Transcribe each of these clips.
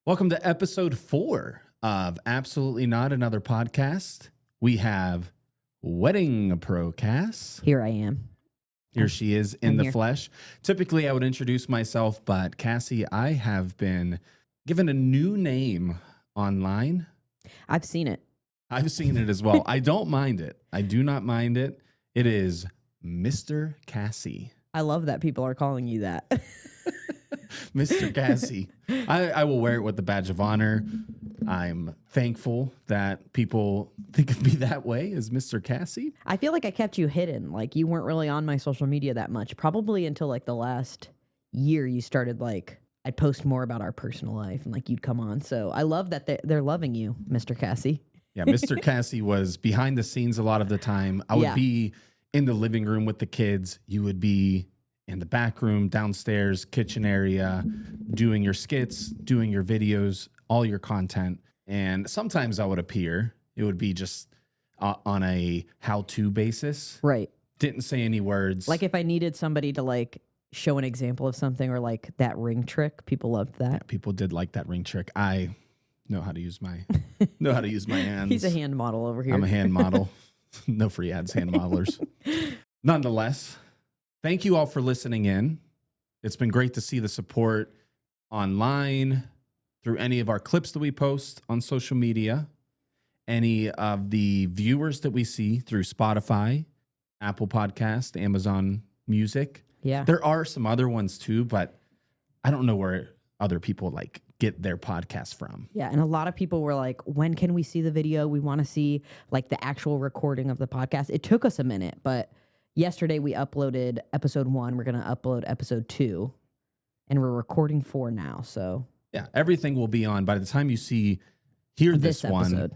Welcome to episode 4 of Absolutely Not Another Podcast. We have Wedding Pro Cass. Here I am. Here she is in the here. flesh. Typically, I would introduce myself, but Cassie, I have been given a new name online. I've seen it. I've seen it as well. I don't mind it. I do not mind it. It is Mr. Cassie. I love that people are calling you that. Mr. Cassie. I will wear it with the badge of honor. I'm thankful that people think of me that way as Mr. Cassie. I feel like I kept you hidden. Like you weren't really on my social media that much. Probably until like the last year you started like, I'd post more about our personal life and like you'd come on. So I love that they're loving you, Mr. Cassie. Yeah, Mr. Cassie was behind the scenes a lot of the time. I would be in the living room with the kids. You would be in the back room, downstairs, kitchen area, doing your skits, doing your videos, all your content. And sometimes I would appear. It would be just on a how-to basis. Right. Didn't say any words. Like if I needed somebody to like show an example of something or like that ring trick, people loved that. Yeah, people did like that ring trick. I know how to use my hands. He's a hand model over here. I'm a hand model. No free ads, hand modelers. Nonetheless, thank you all for listening in. It's been great to see the support online through any of our clips that we post on social media, any of the viewers that we see through Spotify, Apple Podcast, Amazon Music. Yeah. There are some other ones too, but I don't know where other people like get their podcast from. Yeah, and a lot of people were like, when can we see the video? We want to see like the actual recording of the podcast. It took us a minute, but yesterday we uploaded episode 1. We're going to upload episode 2, and we're recording 4 now. So yeah, everything will be on by the time you hear this episode.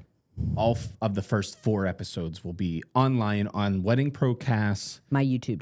All of the first 4 episodes will be online on Wedding Pro Cass, My YouTube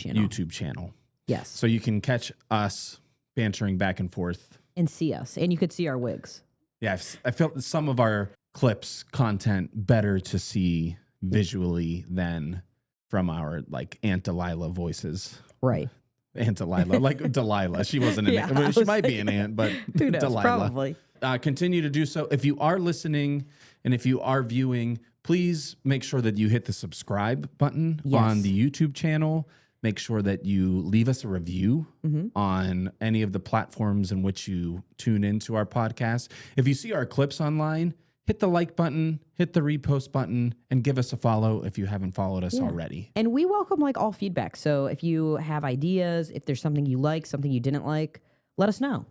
channel. Yes. So you can catch us bantering back and forth. And see us. And you could see our wigs. Yeah, I felt some of our clips content better to see visually than from our like Aunt Delilah voices. Right. Aunt Delilah, like Delilah. She wasn't an aunt. She might be an aunt, but who knows? Delilah. Probably. Continue to do so. If you are listening and if you are viewing, please make sure that you hit the subscribe button on the YouTube channel. Make sure that you leave us a review on any of the platforms in which you tune into our podcast. If you see our clips online, hit the like button, hit the repost button, and give us a follow if you haven't followed us already. And we welcome like all feedback. So if you have ideas, if there's something you like, something you didn't like, let us know.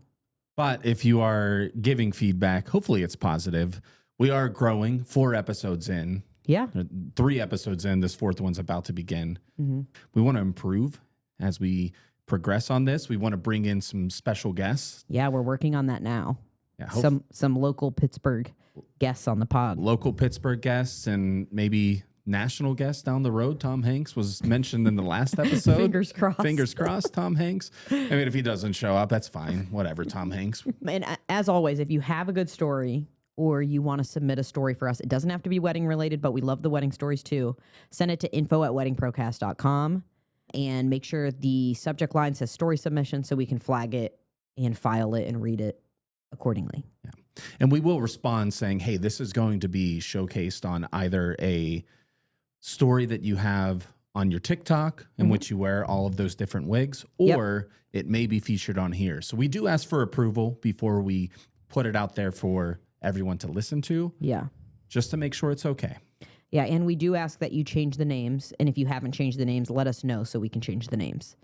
But if you are giving feedback, hopefully it's positive. We are growing 4 episodes in. Yeah. 3 episodes in. This 4th one's about to begin. We want to improve as we progress on this. We want to bring in some special guests. Yeah, we're working on that now. Yeah, some local Pittsburgh guests on the pod. Local Pittsburgh guests and maybe national guests down the road. Tom Hanks was mentioned in the last episode. Fingers crossed. Fingers crossed, Tom Hanks. I mean, if he doesn't show up, that's fine. Whatever, Tom Hanks. And as always, if you have a good story or you want to submit a story for us, it doesn't have to be wedding related, but we love the wedding stories too. Send it to info@weddingprocast.com and make sure the subject line says story submission so we can flag it and file it and read it accordingly. Yeah. And we will respond saying, hey, this is going to be showcased on either a story that you have on your TikTok in which you wear all of those different wigs, or it may be featured on here. So we do ask for approval before we put it out there for everyone to listen to. Yeah. Just to make sure it's okay. Yeah, and we do ask that you change the names. And if you haven't changed the names, let us know so we can change the names.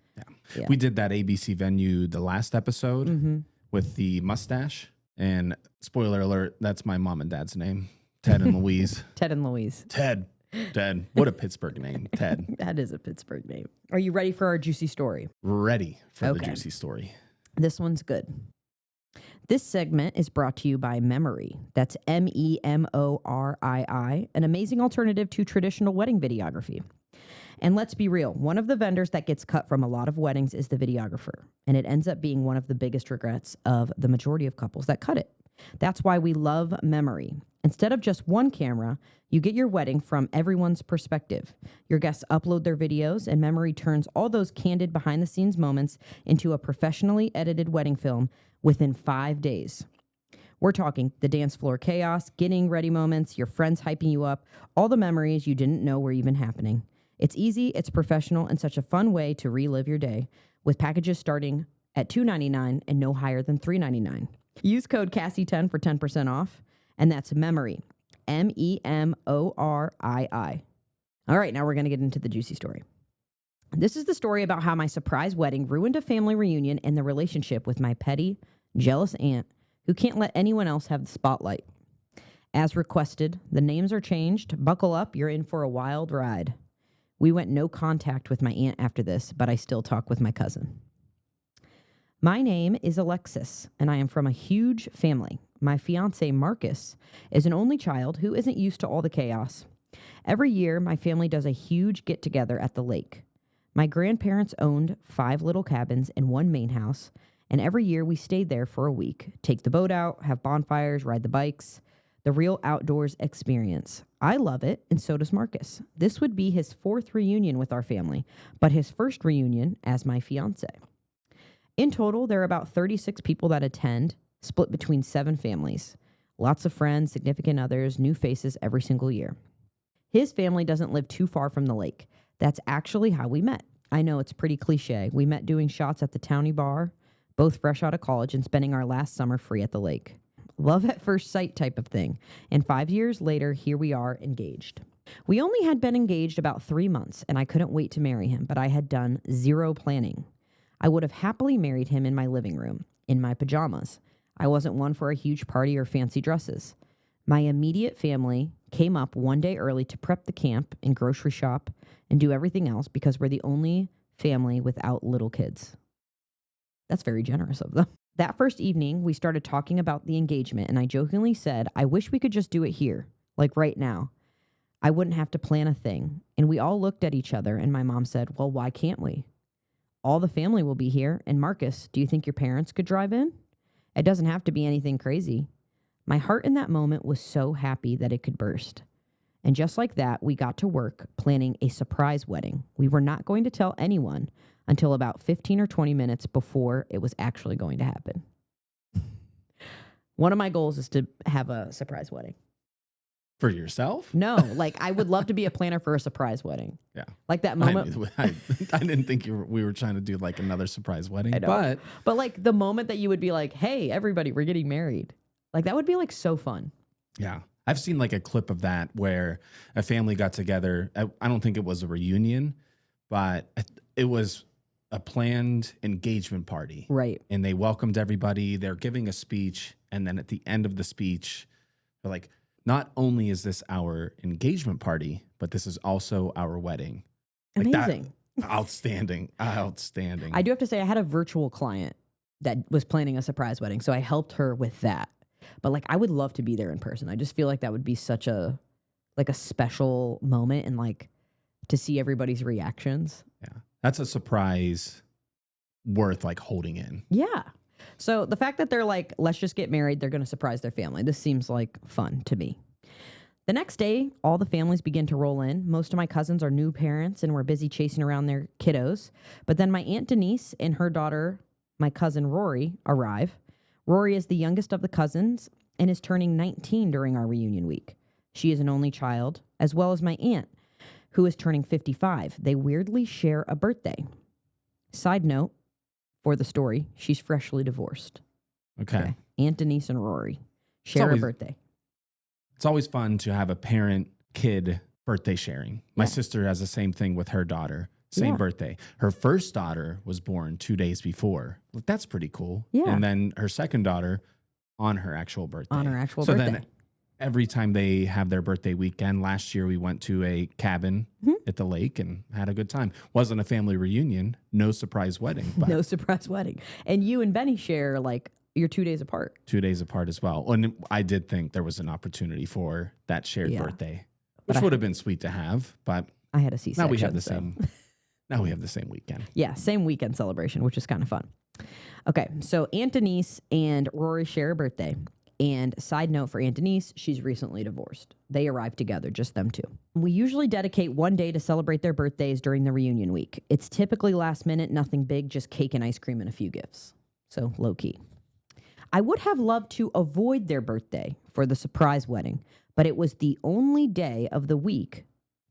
Yeah. We did that ABC venue the last episode with the mustache. And spoiler alert, that's my mom and dad's name. Ted and Louise. Ted and Louise. Ted. What a Pittsburgh name. Ted. That is a Pittsburgh name. Are you ready for our juicy story? Ready for the juicy story. This one's good. This segment is brought to you by Memory. That's MEMORII, an amazing alternative to traditional wedding videography. And let's be real, one of the vendors that gets cut from a lot of weddings is the videographer. And it ends up being one of the biggest regrets of the majority of couples that cut it. That's why we love Memory. Instead of just one camera, you get your wedding from everyone's perspective. Your guests upload their videos, and Memory turns all those candid behind-the-scenes moments into a professionally edited wedding film within 5 days. We're talking the dance floor chaos, getting ready moments, your friends hyping you up, all the memories you didn't know were even happening. It's easy, it's professional, and such a fun way to relive your day, with packages starting at $2.99 and no higher than $3.99. Use code Cassie10 for 10% off, and that's Memory, MEMORII. All right, now we're going to get into the juicy story. This is the story about how my surprise wedding ruined a family reunion and the relationship with my petty, jealous aunt who can't let anyone else have the spotlight. As requested, the names are changed. Buckle up, you're in for a wild ride. We went no contact with my aunt after this, but I still talk with my cousin. My name is Alexis, and I am from a huge family. My fiance, Marcus, is an only child who isn't used to all the chaos. Every year, my family does a huge get-together at the lake. My grandparents owned 5 little cabins and 1 main house, and every year we stayed there for a week, take the boat out, have bonfires, ride the bikes, the real outdoors experience. I love it, and so does Marcus. This would be his 4th reunion with our family, but his first reunion as my fiance. In total, there are about 36 people that attend, split between 7 families. Lots of friends, significant others, new faces every single year. His family doesn't live too far from the lake. That's actually how we met. I know it's pretty cliche. We met doing shots at the townie bar, both fresh out of college and spending our last summer free at the lake. Love at first sight type of thing. And 5 years later, here we are engaged. We only had been engaged about 3 months, and I couldn't wait to marry him, but I had done 0 planning. I would have happily married him in my living room, in my pajamas. I wasn't one for a huge party or fancy dresses. My immediate family came up one day early to prep the camp and grocery shop and do everything else because we're the only family without little kids. That's very generous of them. That first evening, we started talking about the engagement, and I jokingly said, I wish we could just do it here, like right now. I wouldn't have to plan a thing. And we all looked at each other, and my mom said, well, why can't we? All the family will be here. And Marcus, do you think your parents could drive in? It doesn't have to be anything crazy. My heart in that moment was so happy that it could burst. And just like that, we got to work planning a surprise wedding. We were not going to tell anyone until about 15 or 20 minutes before it was actually going to happen. One of my goals is to have a surprise wedding. For yourself? No, like I would love to be a planner for a surprise wedding. Yeah. Like that moment. I didn't think we were trying to do like another surprise wedding. But like the moment that you would be like, hey, everybody, we're getting married. Like that would be like so fun. Yeah. I've seen like a clip of that where a family got together. I don't think it was a reunion, but it was a planned engagement party. Right. And they welcomed everybody. They're giving a speech. And then at the end of the speech, they're like, not only is this our engagement party, but this is also our wedding. Amazing. Like outstanding. Outstanding. I do have to say, I had a virtual client that was planning a surprise wedding. So I helped her with that. But like, I would love to be there in person. I just feel like that would be such a special moment and like to see everybody's reactions. Yeah. That's a surprise worth like holding in. Yeah. So the fact that they're like, let's just get married, they're going to surprise their family. This seems like fun to me. The next day, all the families begin to roll in. Most of my cousins are new parents and we're busy chasing around their kiddos. But then my Aunt Denise and her daughter, my cousin Rory, arrive. Rory is the youngest of the cousins and is turning 19 during our reunion week. She is an only child, as well as my aunt, who is turning 55. They weirdly share a birthday. Side note, for the story, she's freshly divorced. Okay. Aunt Denise and Rory share a birthday. It's always fun to have a parent-kid birthday sharing. My sister has the same thing with her daughter. Same birthday. Her first daughter was born 2 days before. Well, that's pretty cool. Yeah. And then her second daughter on her actual birthday. On her actual birthday. So then every time they have their birthday weekend, last year we went to a cabin at the lake and had a good time. Wasn't a family reunion. No surprise wedding. But no surprise wedding. And you and Benny share like you're 2 days apart. 2 days apart as well. And I did think there was an opportunity for that shared birthday, which would have been sweet to have. But I had a C-section. Now we have the same. Now we have the same weekend. Yeah, same weekend celebration, which is kind of fun. Okay, so Aunt Denise and Rory share a birthday. And side note for Aunt Denise, she's recently divorced. They arrived together, just them two. We usually dedicate one day to celebrate their birthdays during the reunion week. It's typically last minute, nothing big, just cake and ice cream and a few gifts. So low key. I would have loved to avoid their birthday for the surprise wedding, but it was the only day of the week,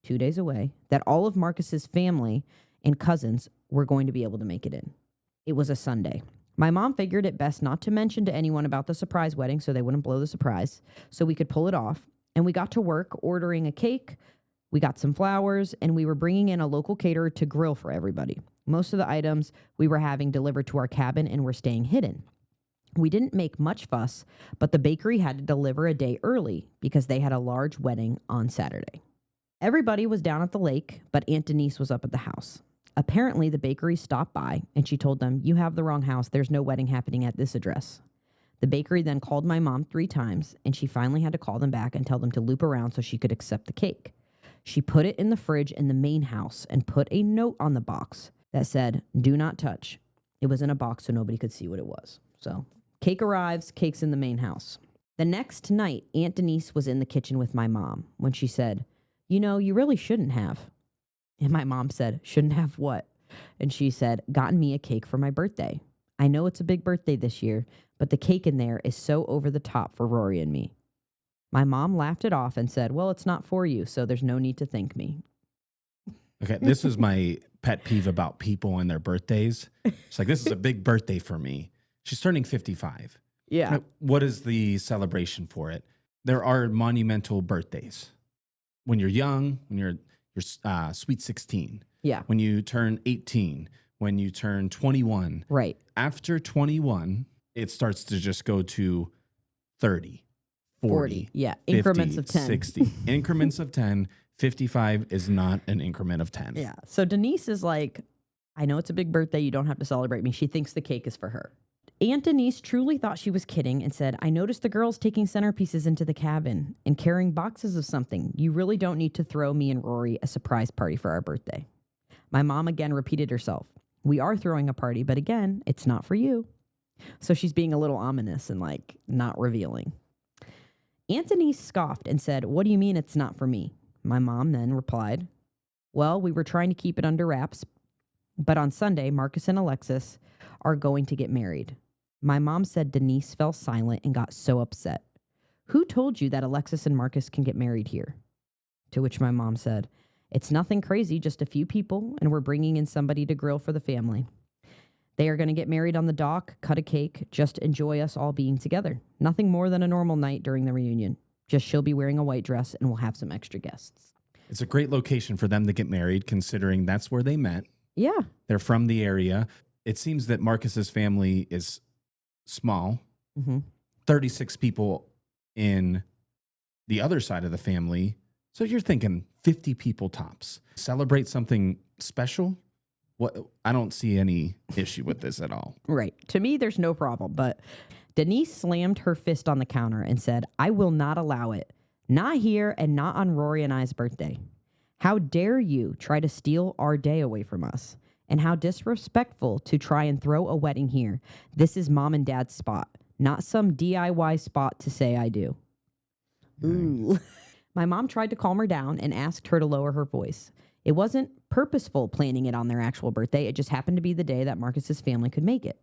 2 days away, that all of Marcus's family and cousins were going to be able to make it in. It was a Sunday. My mom figured it best not to mention to anyone about the surprise wedding so they wouldn't blow the surprise, so we could pull it off. And we got to work ordering a cake, we got some flowers, and we were bringing in a local caterer to grill for everybody. Most of the items we were having delivered to our cabin and were staying hidden. We didn't make much fuss, but the bakery had to deliver a day early because they had a large wedding on Saturday. Everybody was down at the lake, but Aunt Denise was up at the house. Apparently, the bakery stopped by, and she told them, "You have the wrong house. There's no wedding happening at this address." The bakery then called my mom 3 times, and she finally had to call them back and tell them to loop around so she could accept the cake. She put it in the fridge in the main house and put a note on the box that said, "Do not touch." It was in a box so nobody could see what it was. So, cake arrives, cake's in the main house. The next night, Aunt Denise was in the kitchen with my mom when she said, "You really shouldn't have." And my mom said, "Shouldn't have what?" And she said, "Gotten me a cake for my birthday. I know it's a big birthday this year, but the cake in there is so over the top for Rory and me." My mom laughed it off and said, "Well, it's not for you, so there's no need to thank me." Okay, this is my pet peeve about people and their birthdays. It's like, this is a big birthday for me. She's turning 55. Yeah. Now, what is the celebration for it? There are monumental birthdays. When you're young, when you're sweet 16. Yeah. When you turn 18, when you turn 21. Right. After 21, it starts to just go to 30, 40, yeah. 50, Increments of 10. 60. Increments of 10. 55 is not an increment of 10. Yeah. So Denise is like, "I know it's a big birthday. You don't have to celebrate me." She thinks the cake is for her. Aunt Denise truly thought she was kidding and said, "I noticed the girls taking centerpieces into the cabin and carrying boxes of something. You really don't need to throw me and Rory a surprise party for our birthday." My mom again repeated herself. "We are throwing a party, but again, it's not for you." So she's being a little ominous and like not revealing. Aunt Denise scoffed and said, "What do you mean it's not for me?" My mom then replied, "Well, we were trying to keep it under wraps, but on Sunday, Marcus and Alexis are going to get married." My mom said Denise fell silent and got so upset. "Who told you that Alexis and Marcus can get married here?" To which my mom said, "It's nothing crazy, just a few people, and we're bringing in somebody to grill for the family. They are going to get married on the dock, cut a cake, just enjoy us all being together. Nothing more than a normal night during the reunion. Just she'll be wearing a white dress and we'll have some extra guests." It's a great location for them to get married, considering that's where they met. Yeah. They're from the area. It seems that Marcus's family is small. 36 people in the other side of the family. So you're thinking 50 people tops. Celebrate something special? What? I don't see any issue with this at all. Right. To me, there's no problem. But Denise slammed her fist on the counter and said, "I will not allow it. Not here and not on Rory and I's birthday. How dare you try to steal our day away from us? And how disrespectful to try and throw a wedding here. This is mom and dad's spot, not some DIY spot to say I do." Ooh. My mom tried to calm her down and asked her to lower her voice. It wasn't purposeful planning it on their actual birthday. It just happened to be the day that Marcus's family could make it,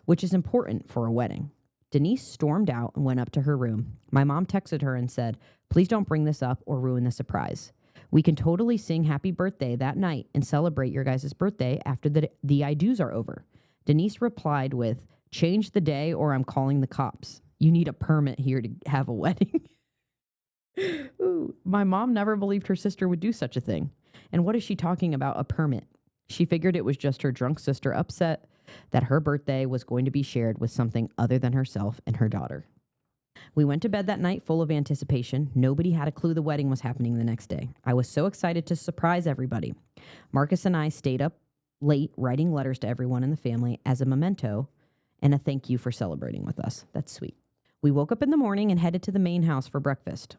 which is important for a wedding. Denise stormed out and went up to her room. My mom texted her and said, "Please don't bring this up or ruin the surprise. We can totally sing happy birthday that night and celebrate your guys' birthday after the I do's are over." Denise replied with, "Change the day or I'm calling the cops. You need a permit here to have a wedding." Ooh, my mom never believed her sister would do such a thing. And what is she talking about, a permit? She figured it was just her drunk sister upset that her birthday was going to be shared with something other than herself and her daughter. We went to bed that night full of anticipation. Nobody had a clue the wedding was happening the next day. I was so excited to surprise everybody. Marcus and I stayed up late writing letters to everyone in the family as a memento and a thank you for celebrating with us. That's sweet. We woke up in the morning and headed to the main house for breakfast.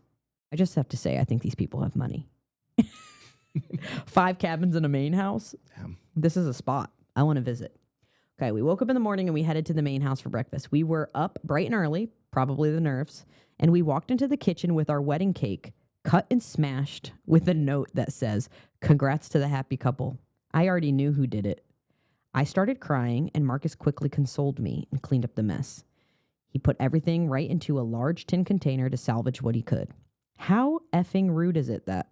I just have to say, I think these people have money. 5 cabins in a main house. Damn. This is a spot I want to visit. Okay, we woke up in the morning and we headed to the main house for breakfast. We were up bright and early, probably the nerves, and we walked into the kitchen with our wedding cake, cut and smashed with a note that says, "Congrats to the happy couple." I already knew who did it. I started crying, and Marcus quickly consoled me and cleaned up the mess. He put everything right into a large tin container to salvage what he could. How effing rude is it that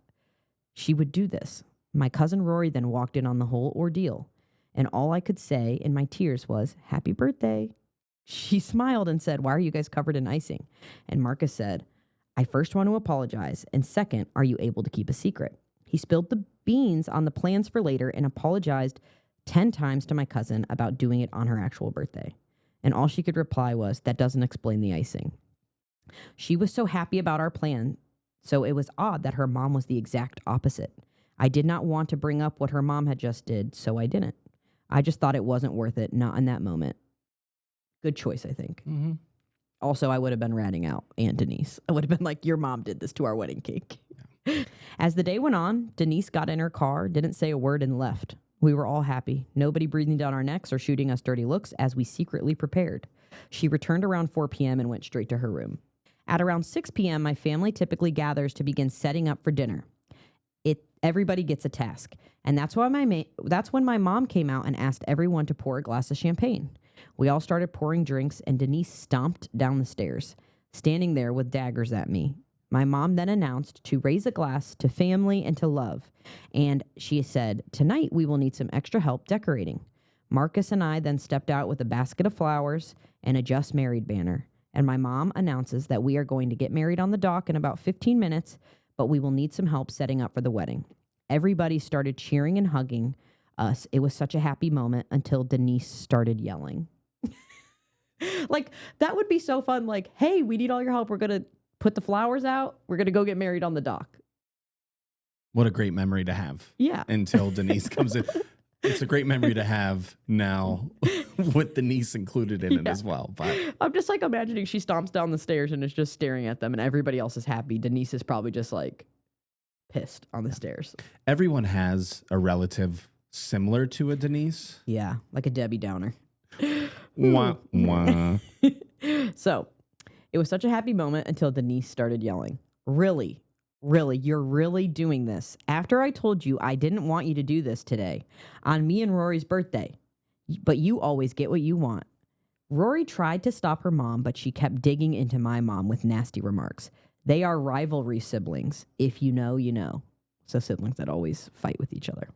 she would do this? My cousin Rory then walked in on the whole ordeal, and all I could say in my tears was, "Happy birthday." She smiled and said, "Why are you guys covered in icing?" And Marcus said, "I first want to apologize, and second, are you able to keep a secret?" He spilled the beans on the plans for later and apologized 10 times to my cousin about doing it on her actual birthday. And all she could reply was, "That doesn't explain the icing." She was so happy about our plan, so it was odd that her mom was the exact opposite. I did not want to bring up what her mom had just did, so I didn't. I just thought it wasn't worth it, not in that moment. Good choice, I think. Mm-hmm. Also, I would have been ratting out Aunt Denise. I would have been like, "Your mom did this to our wedding cake." Yeah. As the day went on, Denise got in her car, didn't say a word, and left. We were all happy. Nobody breathing down our necks or shooting us dirty looks as we secretly prepared. She returned around 4 p.m. and went straight to her room. At around 6 p.m., my family typically gathers to begin setting up for dinner. Everybody gets a task. And that's when my mom came out and asked everyone to pour a glass of champagne. We all started pouring drinks, and Denise stomped down the stairs, standing there with daggers at me. My mom then announced to raise a glass to family and to love. And she said, "Tonight we will need some extra help decorating." Marcus and I then stepped out with a basket of flowers and a "Just Married" banner. And my mom announces that we are going to get married on the dock in about 15 minutes, but we will need some help setting up for the wedding. Everybody started cheering and hugging us. It was such a happy moment until Denise started yelling. Like, that would be so fun. Like, "Hey, we need all your help. We're going to put the flowers out. We're going to go get married on the dock." What a great memory to have. Yeah. Until Denise comes in. It's a great memory to have now with Denise included in it as well. But I'm just like imagining she stomps down the stairs and is just staring at them and everybody else is happy. Denise is probably just like pissed on the stairs. Everyone has a relative similar to a Denise. Yeah, like a Debbie Downer. Wah, wah. So it was such a happy moment until Denise started yelling. "Really? Really? You're really doing this? After I told you I didn't want you to do this today on me and Rory's birthday, but you always get what you want." Rory tried to stop her mom, but she kept digging into my mom with nasty remarks. They are rivalry siblings. If you know, you know. So siblings that always fight with each other.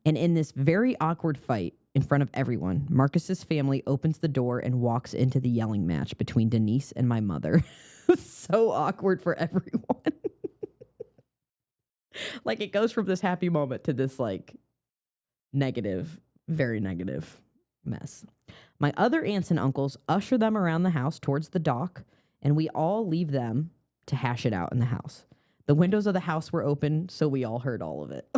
And in this very awkward fight in front of everyone, Marcus's family opens the door and walks into the yelling match between Denise and my mother. So awkward for everyone. Like, it goes from this happy moment to this like negative, very negative mess. My other aunts and uncles usher them around the house towards the dock, and we all leave them to hash it out in the house. The windows of the house were open, so we all heard all of it.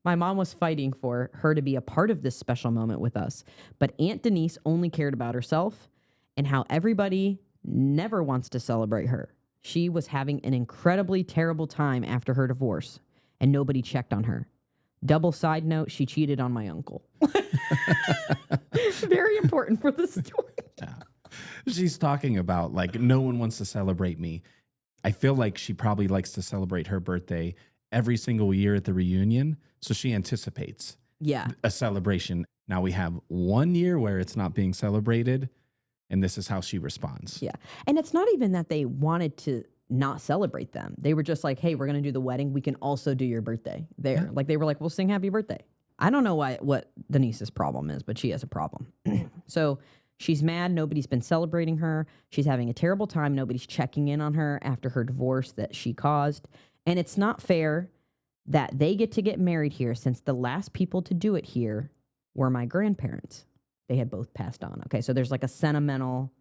My mom was fighting for her to be a part of this special moment with us, but Aunt Denise only cared about herself and how everybody never wants to celebrate her. She was having an incredibly terrible time after her divorce, and nobody checked on her. Double side note, she cheated on my uncle. Very important for the story. Yeah. She's talking about, like, no one wants to celebrate me. I feel like she probably likes to celebrate her birthday every single year at the reunion. So she anticipates a celebration. Now we have 1 year where it's not being celebrated, and this is how she responds. Yeah. And it's not even that they wanted to not celebrate them. They were just like, "Hey, we're going to do the wedding. We can also do your birthday there." Yeah. Like, they were like, "We'll sing happy birthday." I don't know what Denise's problem is, but she has a problem. So she's mad. Nobody's been celebrating her. She's having a terrible time. Nobody's checking in on her after her divorce that she caused. And it's not fair that they get to get married here, since the last people to do it here were my grandparents. They had both passed on. Okay, so there's like a sentimental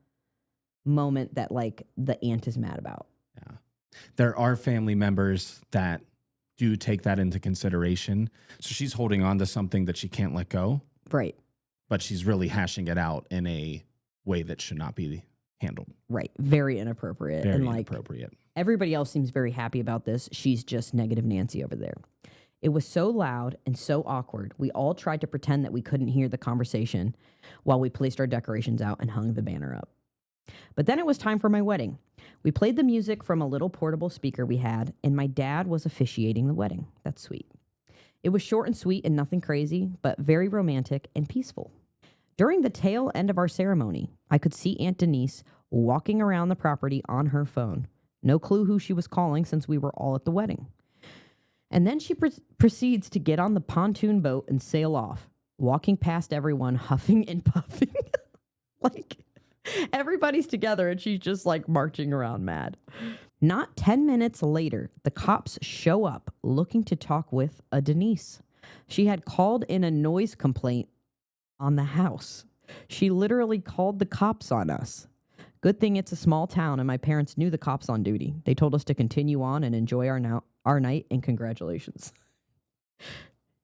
moment that like the aunt is mad about. Yeah. There are family members that do take that into consideration. So she's holding on to something that she can't let go. Right. But she's really hashing it out in a way that should not be handled. Right. Very inappropriate. Very and like, inappropriate. Everybody else seems very happy about this. She's just negative Nancy over there. It was so loud and so awkward. We all tried to pretend that we couldn't hear the conversation while we placed our decorations out and hung the banner up. But then it was time for my wedding. We played the music from a little portable speaker we had, and my dad was officiating the wedding. That's sweet. It was short and sweet and nothing crazy, but very romantic and peaceful. During the tail end of our ceremony, I could see Aunt Denise walking around the property on her phone. No clue who she was calling since we were all at the wedding. And then she proceeds to get on the pontoon boat and sail off, walking past everyone, huffing and puffing. Like, everybody's together and she's just like marching around mad. Not 10 minutes later, the cops show up looking to talk with a Denise. She had called in a noise complaint on the house. She literally called the cops on us. Good thing it's a small town and my parents knew the cops on duty. They told us to continue on and enjoy our night, and congratulations.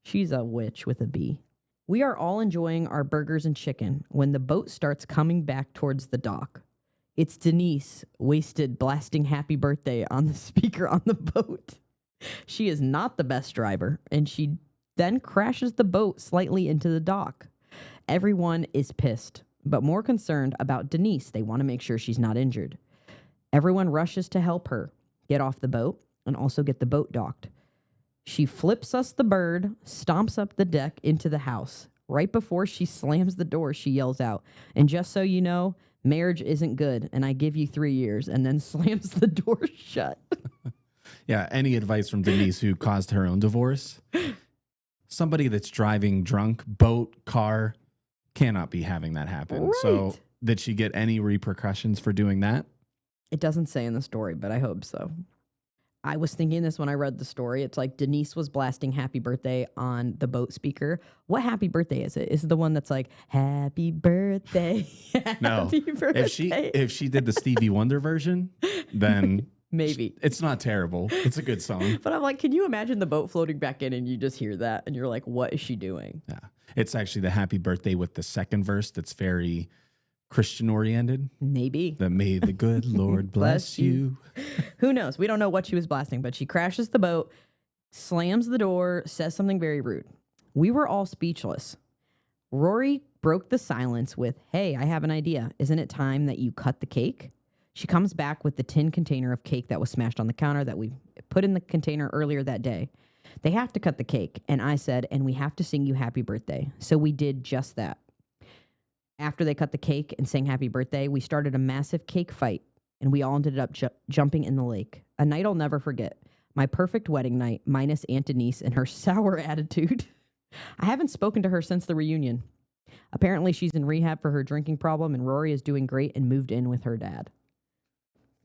She's a witch with a B. We are all enjoying our burgers and chicken when the boat starts coming back towards the dock. It's Denise, wasted, blasting happy birthday on the speaker on the boat. She is not the best driver, and she then crashes the boat slightly into the dock. Everyone is pissed, but more concerned about Denise. They want to make sure she's not injured. Everyone rushes to help her get off the boat and also get the boat docked. She flips us the bird, stomps up the deck into the house. Right before she slams the door, she yells out, "And just so you know, marriage isn't good, and I give you 3 years," and then slams the door shut. Yeah, any advice from Denise, who caused her own divorce? Somebody that's driving drunk, boat, car, cannot be having that happen. Right. So did she get any repercussions for doing that? It doesn't say in the story, but I hope so. I was thinking this when I read the story. It's like Denise was blasting happy birthday on the boat speaker. What happy birthday is it? Is it the one that's like, happy birthday? No. Happy birthday. If she did the Stevie Wonder version, then maybe. It's not terrible. It's a good song. But I'm like, can you imagine the boat floating back in and you just hear that and you're like, what is she doing? Yeah. It's actually the happy birthday with the second verse that's very Christian oriented. Maybe. That may the good Lord bless you. Who knows? We don't know what she was blasting, but she crashes the boat, slams the door, says something very rude. We were all speechless. Rory broke the silence with, "Hey, I have an idea. Isn't it time that you cut the cake?" She comes back with the tin container of cake that was smashed on the counter that we put in the container earlier that day. They have to cut the cake. And I said, "And we have to sing you happy birthday." So we did just that. After they cut the cake and sang happy birthday, we started a massive cake fight, and we all ended up jumping in the lake. A night I'll never forget. My perfect wedding night, minus Aunt Denise and her sour attitude. I haven't spoken to her since the reunion. Apparently, she's in rehab for her drinking problem, and Rory is doing great and moved in with her dad.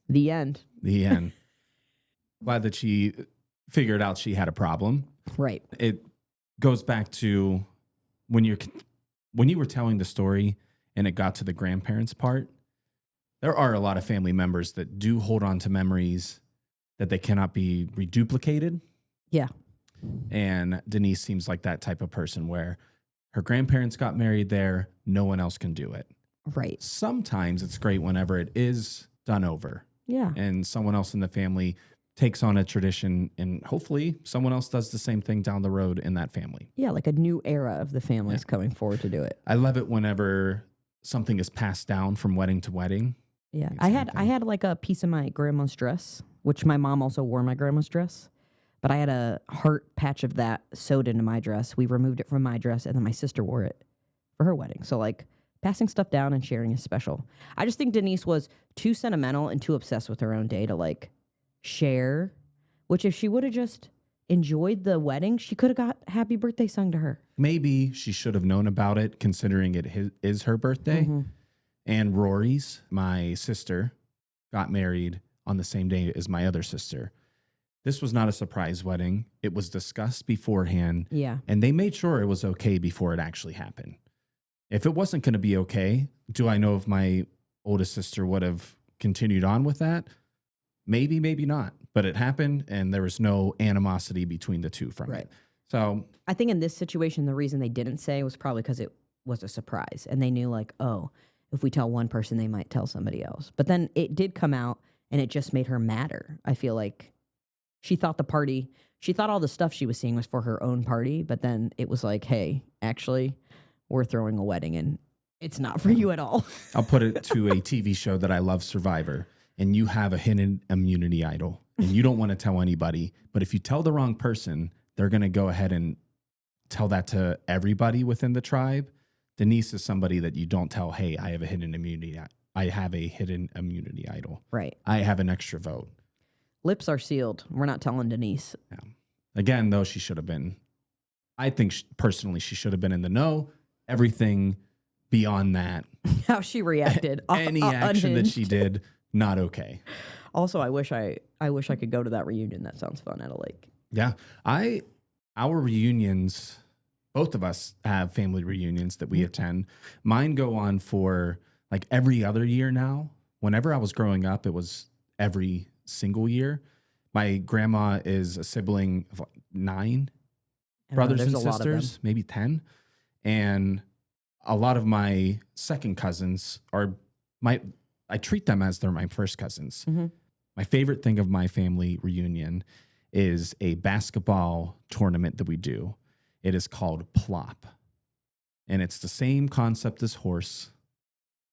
The end. The end. Glad that she figured out she had a problem. Right. It goes back to when you were telling the story and it got to the grandparents part. There are a lot of family members that do hold on to memories that they cannot be reduplicated. Yeah. And Denise seems like that type of person where her grandparents got married there. No one else can do it. Right. Sometimes it's great whenever it is done over. Yeah. And someone else in the family takes on a tradition, and hopefully someone else does the same thing down the road in that family. Yeah, like a new era of the families coming forward to do it. I love it whenever something is passed down from wedding to wedding. Yeah. I had like a piece of my grandma's dress, which my mom also wore my grandma's dress. But I had a heart patch of that sewed into my dress. We removed it from my dress, and then my sister wore it for her wedding. So like passing stuff down and sharing is special. I just think Denise was too sentimental and too obsessed with her own day to like share, which if she would have just enjoyed the wedding, she could have got happy birthday sung to her. Maybe she should have known about it, considering it is her birthday. Mm-hmm. And Rory's, my sister, got married on the same day as my other sister. This was not a surprise wedding. It was discussed beforehand. Yeah. And they made sure it was okay before it actually happened. If it wasn't going to be okay, do I know if my oldest sister would have continued on with that? Maybe, maybe not. But it happened, and there was no animosity between the two from it. So I think in this situation, the reason they didn't say was probably because it was a surprise. And they knew like, oh, if we tell one person, they might tell somebody else. But then it did come out, and it just made her madder. I feel like she thought all the stuff she was seeing was for her own party. But then it was like, hey, actually, we're throwing a wedding, and it's not for you at all. I'll put it to a TV show that I love, Survivor. And you have a hidden immunity idol, and you don't want to tell anybody. But if you tell the wrong person, they're going to go ahead and tell that to everybody within the tribe. Denise is somebody that you don't tell, hey, I have a hidden immunity. I have a hidden immunity idol. Right. I have an extra vote. Lips are sealed. We're not telling Denise. Yeah. Again, though, she should have been. I think personally, she should have been in the know. Everything beyond that, How she reacted. any action that Unhinged. she did, not okay. Also, I wish I could go to that reunion. That sounds fun at a lake. Yeah. Our reunions, both of us have family reunions that we attend. Mine go on for like every other year now. Whenever I was growing up, it was every single year. My grandma is a sibling of like 9 brothers and sisters, maybe 10. And a lot of my second cousins I treat them as they're my first cousins. Mm-hmm. My favorite thing of my family reunion is a basketball tournament that we do. It is called Plop. And it's the same concept as horse.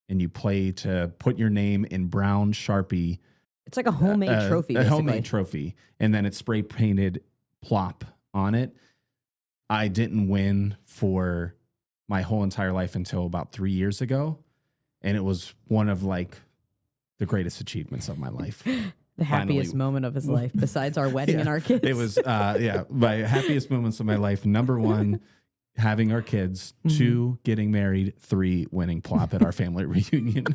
And you play to put your name in brown Sharpie. It's like a homemade trophy, A basically. homemade trophy. And then it's spray painted Plop on it. I didn't win for my whole entire life until about 3 years ago. And it was one of like the greatest achievements of my life. The happiest moment of his life, besides our wedding and our kids. It was, my happiest moments of my life. Number 1, having our kids. 2, getting married. 3, winning Plop at our family reunion.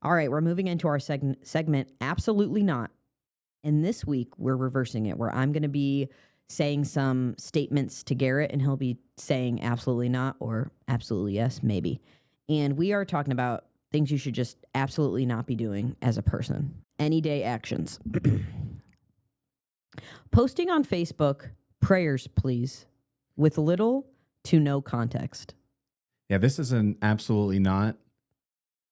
All right, we're moving into our segment, Absolutely Not. And this week, we're reversing it, where I'm going to be saying some statements to Garrett, and he'll be saying absolutely not or absolutely yes, maybe. And we are talking about things you should just absolutely not be doing as a person. Any day actions. Posting on Facebook, prayers, please, with little to no context. Yeah, this is an absolutely not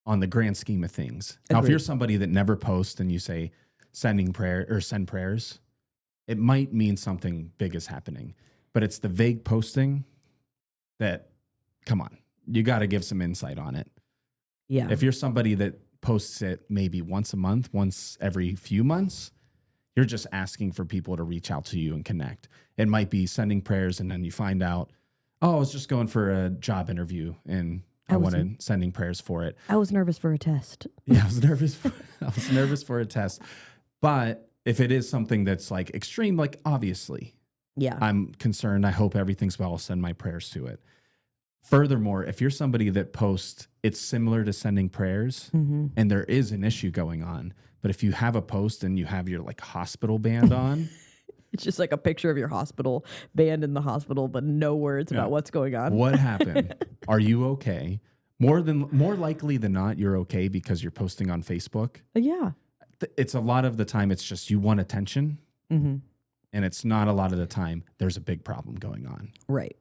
on the grand scheme of things. Now, if Agreed. you're somebody that never posts and you say sending prayer or send prayers, it might mean something big is happening. But it's the vague posting that, come on, you got to give some insight on it. Yeah. If you're somebody that posts it maybe once a month, once every few months, you're just asking for people to reach out to you and connect. It might be sending prayers and then you find out, oh, I was just going for a job interview and I wanted sending prayers for it. I was nervous for a test. Yeah, I was nervous for a test. But if it is something that's like extreme, like obviously, Yeah. I'm concerned. I hope everything's well. I'll send my prayers to it. Furthermore, if you're somebody that posts, it's similar to sending prayers and there is an issue going on. But if you have a post and you have your like hospital band on, It's just like a picture of your hospital, band in the hospital, but no words about what's going on. what happened? Are you okay? More likely than not, you're okay because you're posting on Facebook. Yeah. It's a lot of the time, it's just you want attention. Mm-hmm. And it's not a lot of the time, there's a big problem going on. Right.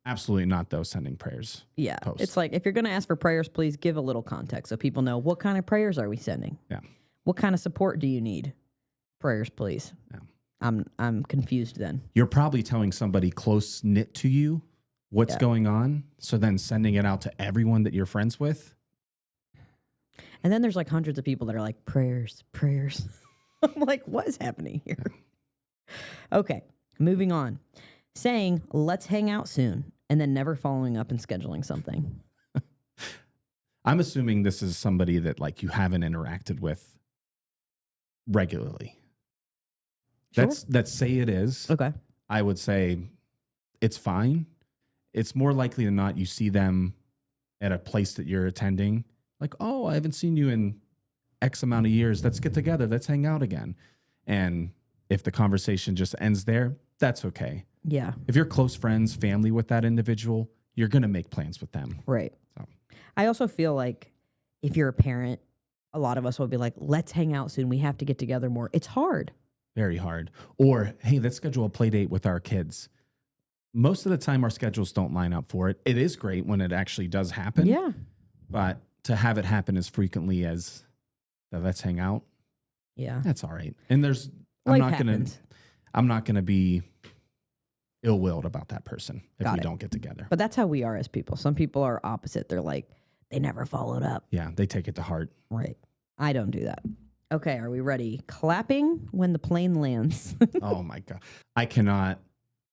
Absolutely not, though, sending prayers. Yeah. Post. It's like, if you're going to ask for prayers, please give a little context so people know what kind of prayers are we sending? Yeah. What kind of support do you need? Prayers, please. Yeah. I'm confused then. You're probably telling somebody close knit to you what's going on. So then sending it out to everyone that you're friends with. And then there's like hundreds of people that are like, prayers. I'm like, what is happening here? Okay, moving on. Saying, let's hang out soon, and then never following up and scheduling something. I'm assuming this is somebody that like you haven't interacted with regularly. Sure. Let's say it is. Okay. I would say it's fine. It's more likely than not you see them at a place that you're attending. Like, oh, I haven't seen you in X amount of years. Let's get together. Let's hang out again. And if the conversation just ends there, that's okay. Yeah. If you're close friends, family with that individual, you're going to make plans with them. Right. So. I also feel like if you're a parent, a lot of us will be like, let's hang out soon. We have to get together more. It's hard. Very hard. Or, hey, let's schedule a play date with our kids. Most of the time, our schedules don't line up for it. It is great when it actually does happen. Yeah. But to have it happen as frequently as the let's hang out, Yeah. that's all right. And I'm not gonna be ill-willed about that person if we don't get together. But that's how we are as people. Some people are opposite. They're like, they never followed up. Yeah, they take it to heart. Right. I don't do that. Okay, are we ready? Clapping when the plane lands. Oh my God. I cannot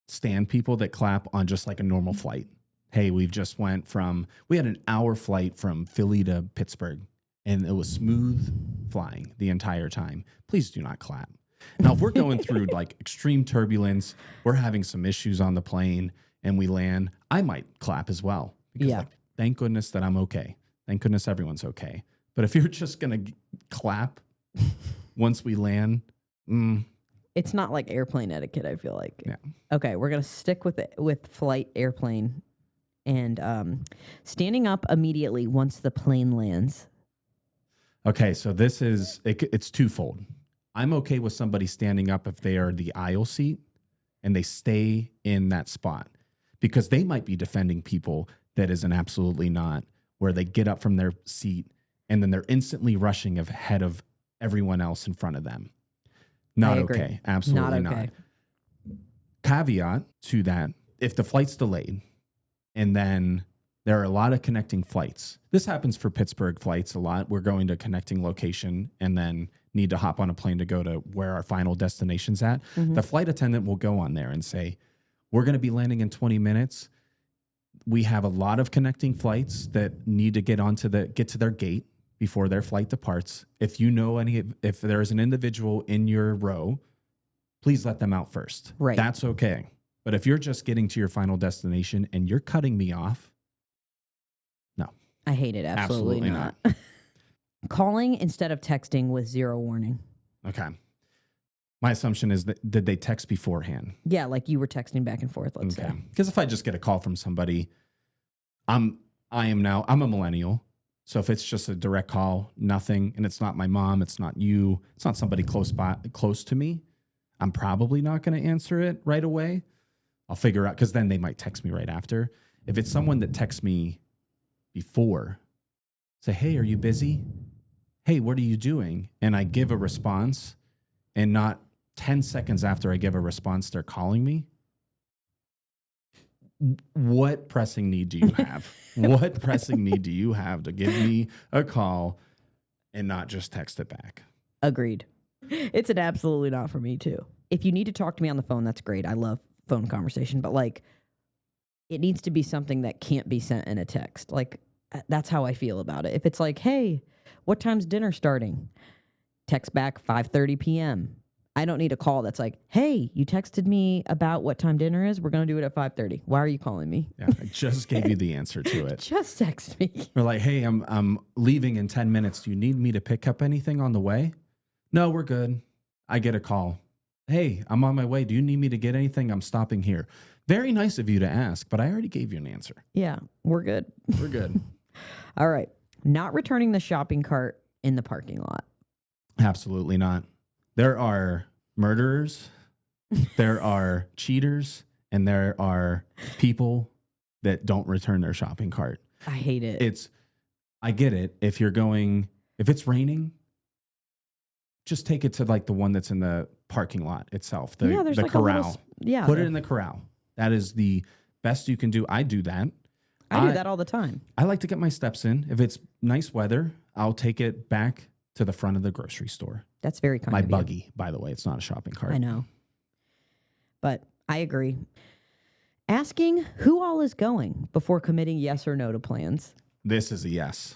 stand people that clap on just like a normal flight. Hey, we had an hour flight from Philly to Pittsburgh, and it was smooth flying the entire time. Please do not clap. Now, if we're going through like extreme turbulence, we're having some issues on the plane, and we land, I might clap as well. Because like, thank goodness that I'm okay. Thank goodness everyone's okay. But if you're just going to clap once we land, it's not like airplane etiquette, I feel like. Yeah. Okay, we're going to stick with flight airplane and standing up immediately once the plane lands. Okay, so it's twofold. I'm okay with somebody standing up if they are the aisle seat and they stay in that spot, because they might be defending people that is an absolutely not, where they get up from their seat and then they're instantly rushing ahead of everyone else in front of them. Not okay. Absolutely not. Okay. Caveat to that, if the flight's delayed and then there are a lot of connecting flights. This happens for Pittsburgh flights a lot. We're going to connecting location and then need to hop on a plane to go to where our final destination's at. Mm-hmm. The flight attendant will go on there and say, we're going to be landing in 20 minutes. We have a lot of connecting flights that need to get to their gate before their flight departs. If you know if there's an individual in your row, please let them out first. Right. That's okay. But if you're just getting to your final destination and you're cutting me off, no. I hate it. Absolutely not. Calling instead of texting with zero warning. Okay. My assumption is that did they text beforehand? Yeah, like you were texting back and forth, let's say. Because if I just get a call from somebody, I'm a millennial. So if it's just a direct call, nothing, and it's not my mom, it's not you, it's not somebody close to me, I'm probably not going to answer it right away. I'll figure out, because then they might text me right after. If it's someone that texts me before, say, hey, are you busy? Hey, what are you doing? And I give a response, and not 10 seconds after I give a response, they're calling me. What pressing need do you have? What pressing need do you have to give me a call and not just text it back? Agreed. It's an absolutely not for me too. If you need to talk to me on the phone, that's great. I love phone conversation, but like it needs to be something that can't be sent in a text. Like that's how I feel about it. If it's like, hey, what time's dinner starting? Text back 5:30 p.m. I don't need a call that's like, hey, you texted me about what time dinner is. We're going to do it at 5:30. Why are you calling me? Yeah, I just gave you the answer to it. Just text me. We're like, hey, I'm leaving in 10 minutes. Do you need me to pick up anything on the way? No, we're good. I get a call. Hey, I'm on my way. Do you need me to get anything? I'm stopping here. Very nice of you to ask, but I already gave you an answer. Yeah, we're good. We're good. All right. Not returning the shopping cart in the parking lot. Absolutely not. There are murderers, there are cheaters, and there are people that don't return their shopping cart. I hate it. I get it. If it's raining, just take it to like the one that's in the parking lot itself, the like corral. Put it in the corral. That is the best you can do. I do that. I do that all the time. I like to get my steps in. If it's nice weather, I'll take it back to the front of the grocery store. That's very kind of you. My buggy, by the way. It's not a shopping cart. I know. But I agree. Asking who all is going before committing yes or no to plans. This is a yes.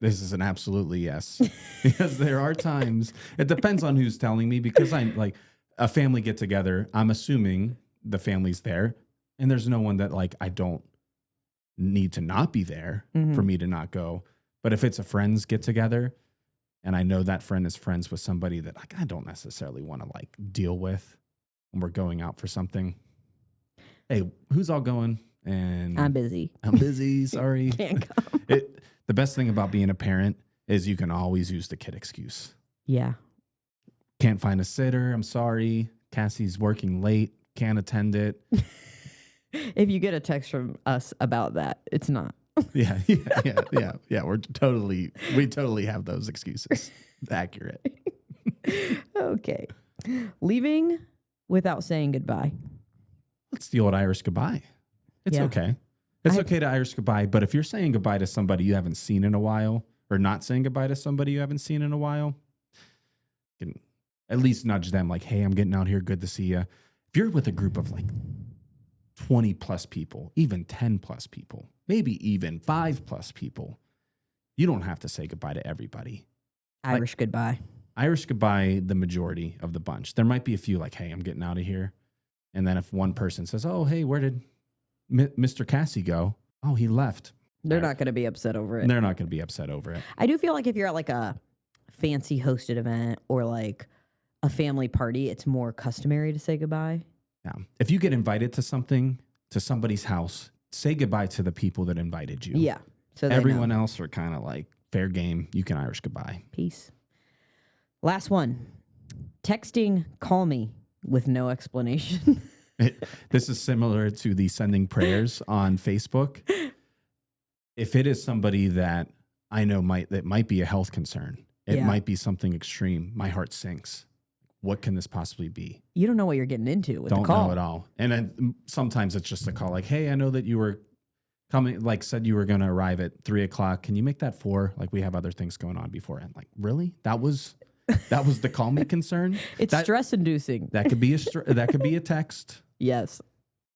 This is an absolutely yes. Because there are times, it depends on who's telling me, because I'm like a family get together. I'm assuming the family's there, and there's no one that like I don't need to not be there for me to not go. But if it's a friends get together, and I know that friend is friends with somebody that like I don't necessarily want to like deal with when we're going out for something. Hey, who's all going? And I'm busy. Sorry. Can't come. The best thing about being a parent is you can always use the kid excuse. Yeah. Can't find a sitter. I'm sorry. Cassie's working late. Can't attend it. If you get a text from us about that, it's not. Yeah. We totally have those excuses. Accurate. Okay. Leaving without saying goodbye. It's the old Irish goodbye. It's okay. It's okay to Irish goodbye, but if you're saying goodbye to somebody you haven't seen in a while, or not saying goodbye to somebody you haven't seen in a while, you can at least nudge them like, hey, I'm getting out here. Good to see you. If you're with a group of like 20 plus people, even 10 plus people, maybe even 5 plus people. You don't have to say goodbye to everybody. Irish goodbye. Irish goodbye, the majority of the bunch. There might be a few like, hey, I'm getting out of here. And then if one person says, oh, hey, where did Mr. Cassie go? Oh, he left. They're not going to be upset over it. They're not going to be upset over it. I do feel like if you're at like a fancy hosted event or like a family party, it's more customary to say goodbye. Yeah. If you get invited to something, to somebody's house, say goodbye to the people that invited you. Yeah. So everyone else are kind of like fair game. You can Irish goodbye. Peace. Last one. Texting call me with no explanation. This is similar to the sending prayers on Facebook. If it is somebody that I know that might be a health concern, it might be something extreme, my heart sinks. What can this possibly be? You don't know what you're getting into with the call. Don't know at all. And then sometimes it's just a call like, hey, I know that you were coming, like said you were going to arrive at 3:00. Can you make that 4? Like we have other things going on beforehand. Like, really? That was the call me concern? It's stress inducing. That could be that could be a text. Yes.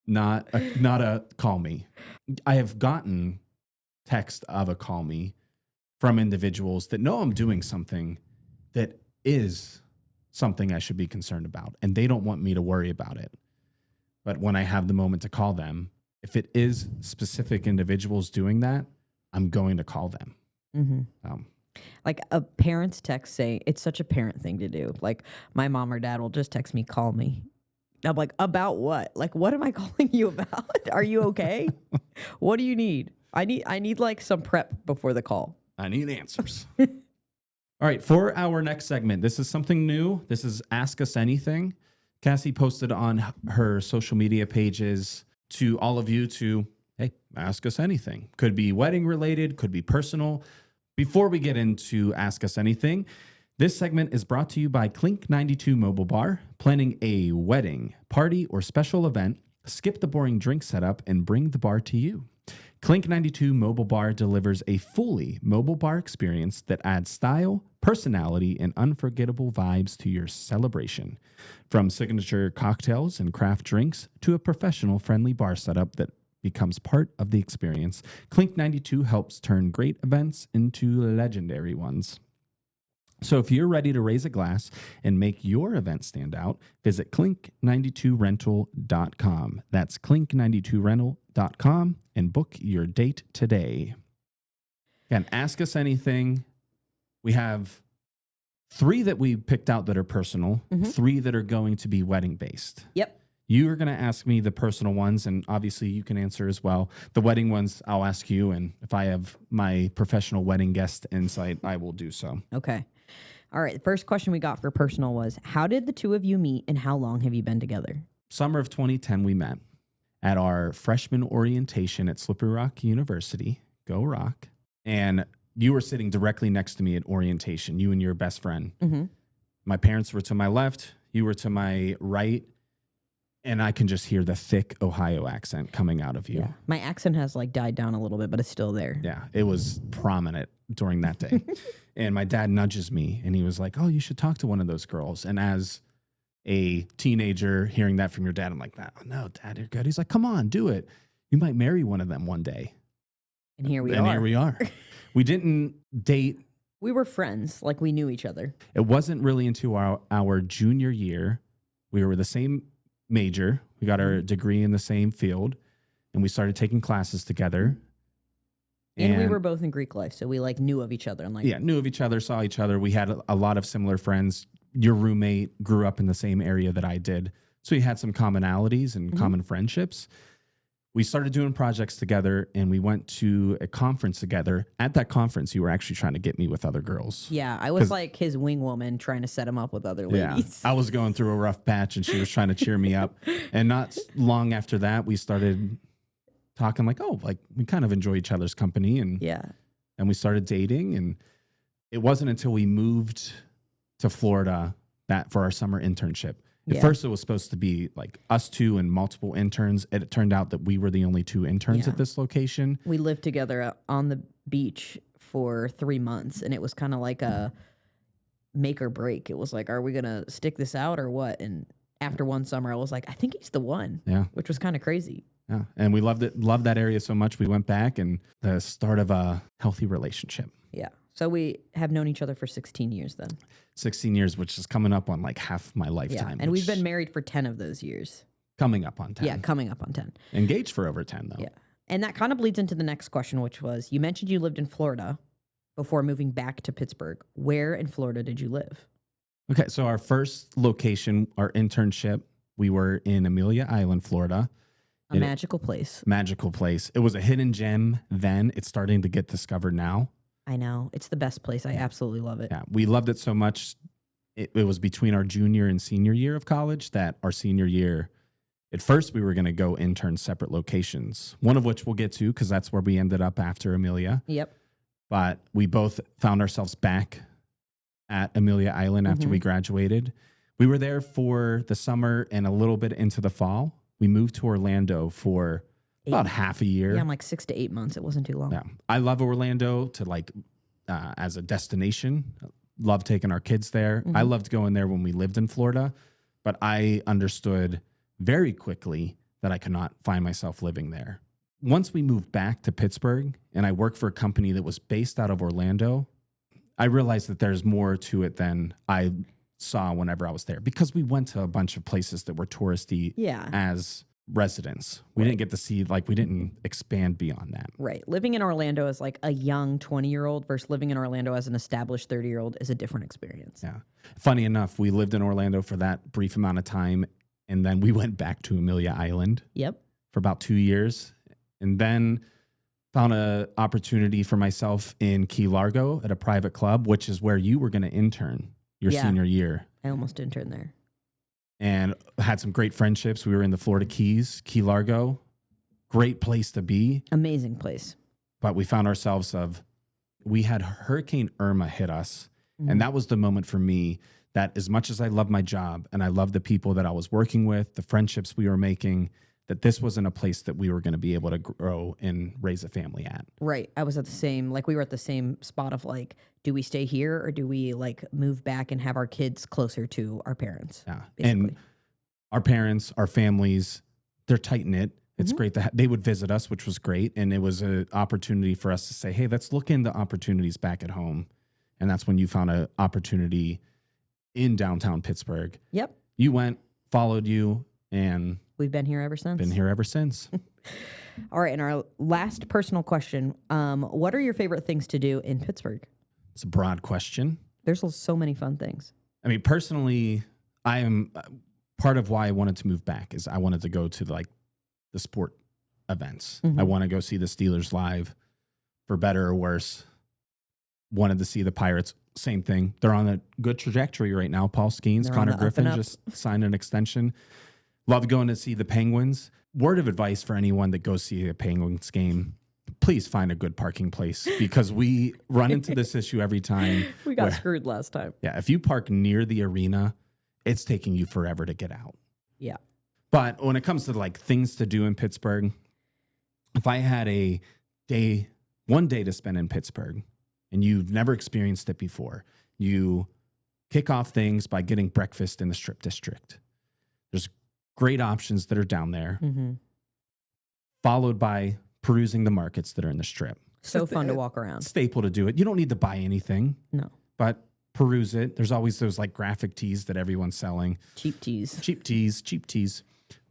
Not a call me. I have gotten text of a call me from individuals that know I'm doing something that is something I should be concerned about, and they don't want me to worry about it. But when I have the moment to call them, if it is specific individuals doing that, I'm going to call them. Mm-hmm. Like a parent's text saying, it's such a parent thing to do. Like my mom or dad will just text me, call me. I'm like, about what? Like, what am I calling you about? Are you okay? What do you need? I need like some prep before the call. I need answers. All right. For our next segment, this is something new. This is Ask Us Anything. Cassie posted on her social media pages to all of you to, hey, ask us anything. Could be wedding related, could be personal. Before we get into Ask Us Anything, this segment is brought to you by Clink 92 Mobile Bar. Planning a wedding, party, or special event, skip the boring drink setup and bring the bar to you. Clink 92 Mobile Bar delivers a fully mobile bar experience that adds style, personality, and unforgettable vibes to your celebration. From signature cocktails and craft drinks to a professional friendly bar setup that becomes part of the experience, Clink 92 helps turn great events into legendary ones. So if you're ready to raise a glass and make your event stand out, visit clink92rental.com. That's clink92rental.com and book your date today. Again, ask us anything. We have 3 that we picked out that are personal, 3 that are going to be wedding based. Yep. You are going to ask me the personal ones, and obviously you can answer as well. The wedding ones, I'll ask you, and if I have my professional wedding guest insight, I will do so. Okay. All right. The first question we got for personal was, how did the two of you meet and how long have you been together? Summer of 2010, we met at our freshman orientation at Slippery Rock University. Go Rock. And you were sitting directly next to me at orientation, you and your best friend. Mm-hmm. My parents were to my left. You were to my right. And I can just hear the thick Ohio accent coming out of you. Yeah. My accent has like died down a little bit, but it's still there. Yeah, it was prominent during that day. And my dad nudges me and he was like, oh, you should talk to one of those girls. And as a teenager hearing that from your dad, I'm like, oh, no, Dad, you're good. He's like, come on, do it. You might marry one of them one day. And here we are. We didn't date. We were friends. Like we knew each other. It wasn't really until our junior year. We were the same major. We got our degree in the same field and we started taking classes together. And we were both in Greek life, so we like knew of each other and like knew of each other, saw each other. We had a lot of similar friends. Your roommate grew up in the same area that I did, so we had some commonalities and common friendships. We started doing projects together and we went to a conference together. At that conference, you were actually trying to get me with other girls. Yeah, I was like his wing woman trying to set him up with other ladies. Yeah, I was going through a rough patch and she was trying to cheer me up. And not long after that, we started talking like, oh, like we kind of enjoy each other's company. And we started dating. And it wasn't until we moved to Florida for our summer internship. At first, it was supposed to be like us two and multiple interns. It turned out that we were the only 2 interns at this location. We lived together on the beach for 3 months, and it was kind of like a make or break. It was like, are we going to stick this out or what? And after one summer, I was like, I think he's the one, which was kind of crazy. Yeah. And we loved that area so much. We went back, and the start of a healthy relationship. Yeah. So we have known each other for 16 years then. 16 years, which is coming up on like half my Yeah. lifetime. And we've been married for 10 of those years. Coming up on 10. Yeah, coming up on 10. Engaged for over 10, though. Yeah. And that kind of bleeds into the next question, which was, you mentioned you lived in Florida before moving back to Pittsburgh. Where in Florida did you live? Okay, so our first location, our internship, we were in Amelia Island, Florida. A magical place. Magical place. It was a hidden gem then. It's starting to get discovered now. I know. It's the best place. I absolutely love it. Yeah, we loved it so much. It was between our junior and senior year of college that our senior year, at first we were going to go intern separate locations, one of which we'll get to because that's where we ended up after Amelia. Yep. But we both found ourselves back at Amelia Island after we graduated. We were there for the summer and a little bit into the fall. We moved to Orlando for about half a year. Yeah, I'm like 6 to 8 months. It wasn't too long. Yeah. I love Orlando as a destination. Love taking our kids there. I loved going there when we lived in Florida, but I understood very quickly that I could not find myself living there. Once we moved back to Pittsburgh and I worked for a company that was based out of Orlando, I realized that there's more to it than I saw whenever I was there, because we went to a bunch of places that were touristy as residents. We didn't get to see, we didn't expand beyond that. Right. Living in Orlando as like a young 20-year-old versus living in Orlando as an established 30-year-old is a different experience. Yeah. Funny enough, we lived in Orlando for that brief amount of time, and then we went back to Amelia Island for about 2 years, and then found an opportunity for myself in Key Largo at a private club, which is where you were going to intern your senior year. I almost interned there. And had some great friendships. We were in the Florida Keys, Key Largo. Great place to be. Amazing place. But we found ourselves we had Hurricane Irma hit us. And that was the moment for me that, as much as I love my job and I love the people that I was working with, the friendships we were making, that this wasn't a place that we were going to be able to grow and raise a family at. Right. I was at the same, we were at the same spot of do we stay here or do we move back and have our kids closer to our parents? Yeah. Basically. And our parents, our families, they're tight knit. It's great that they would visit us, which was great. And it was an opportunity for us to say, hey, let's look into opportunities back at home. And that's when you found an opportunity in downtown Pittsburgh. Yep. You went, followed you, and we've been here ever since. Been here ever since. All right. And our last personal question. What are your favorite things to do in Pittsburgh? It's a broad question. There's so many fun things. I mean, personally, I am part of why I wanted to move back is I wanted to go to the sport events. I want to go see the Steelers live, for better or worse. Wanted to see the Pirates. Same thing. They're on a good trajectory right now. Paul Skeens, Connor Griffin just signed an extension. Love going to see the Penguins. Word of advice for anyone that goes see a Penguins game: please find a good parking place, because we run into this issue every time. We got screwed last time. Yeah, if you park near the arena, it's taking you forever to get out. Yeah. But when it comes to things to do in Pittsburgh, if I had one day to spend in Pittsburgh, and you've never experienced it before, you kick off things by getting breakfast in the Strip District. There's great options that are down there, followed by perusing the markets that are in the Strip. So fun to walk around. Staple to do it. You don't need to buy anything. No. But peruse it. There's always those graphic tees that everyone's selling. Cheap tees. Cheap tees.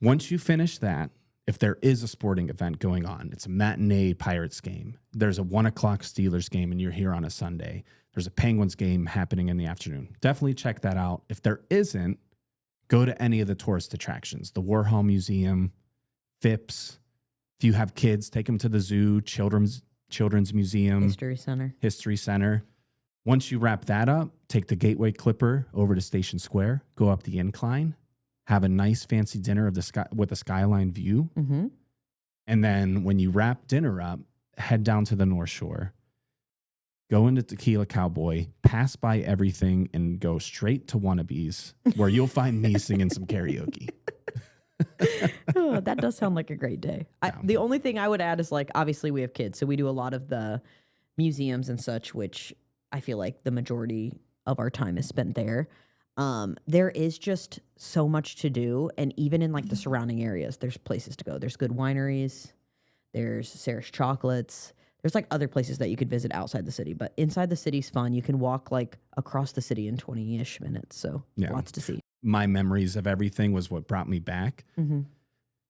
Once you finish that, if there is a sporting event going on, it's a matinee Pirates game, there's a 1:00 Steelers game and you're here on a Sunday, there's a Penguins game happening in the afternoon, definitely check that out. If there isn't, go to any of the tourist attractions, the Warhol Museum, Phipps. If you have kids, take them to the zoo, Children's Museum, History Center. Once you wrap that up, take the Gateway Clipper over to Station Square, go up the incline, have a nice fancy dinner with a skyline view. And then when you wrap dinner up, head down to the North Shore, go into Tequila Cowboy, pass by everything, and go straight to Wannabes, where you'll find me singing some karaoke. Oh, that does sound like a great day. The only thing I would add is obviously we have kids, so we do a lot of the museums and such, which I feel like the majority of our time is spent there. There is just so much to do. And even in like the surrounding areas, there's places to go. There's good wineries. There's Sarah's Chocolates. There's like other places that you could visit outside the city, but inside the city's fun. You can walk like across the city in 20-ish minutes. So lots to see. My memories of everything was what brought me back. Mm-hmm.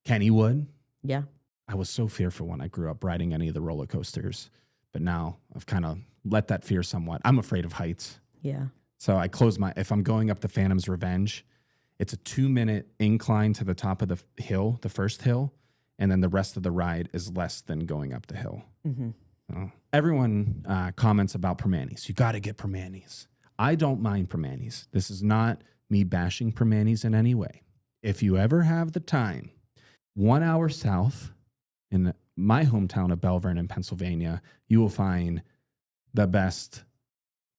Kennywood. Yeah. I was so fearful when I grew up riding any of the roller coasters, but now I've kind of let that fear somewhat. I'm afraid of heights. Yeah. So I close if I'm going up the Phantom's Revenge, it's a 2-minute incline to the top of the hill, the first hill, and then the rest of the ride is less than going up the hill. Mm-hmm. So everyone comments about Permanis. You got to get Permanis. I don't mind Permanis. This is not me bashing Permanis in any way. If you ever have the time, 1 hour south in my hometown of Belle Vernon, Pennsylvania, you will find the best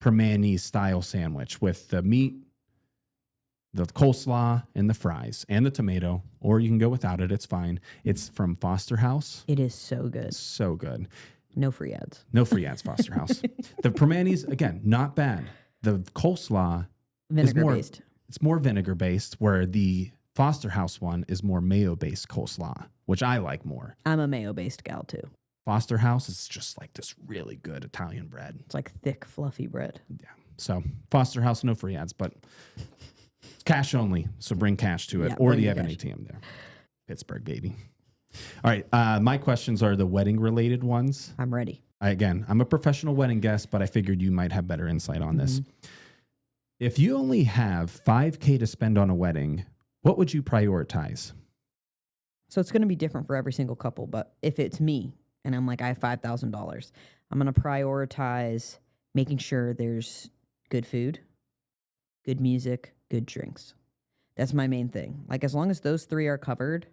Permanis style sandwich with the meat, the coleslaw, and the fries, and the tomato, or you can go without it. It's fine. It's from Foster House. It is so good. So good. No free ads. No free ads, Foster House. The Permanis, again, not bad. The coleslaw Vinegar-based. It's more vinegar-based, where the Foster House one is more mayo-based coleslaw, which I like more. I'm a mayo-based gal, too. Foster House is just like this really good Italian bread. It's like thick, fluffy bread. Yeah. So Foster House, no free ads, but it's cash only. So bring cash to it. Yeah, or do you have cash. an ATM there? Pittsburgh, baby. All right. My questions are the wedding related ones. I'm ready. I'm a professional wedding guest, but I figured you might have better insight on this. If you only have $5,000 to spend on a wedding, what would you prioritize? So it's going to be different for every single couple, but if it's me and I'm like, I have $5,000, I'm going to prioritize making sure there's good food, good music, good drinks. That's my main thing. Like, as long as those three are covered,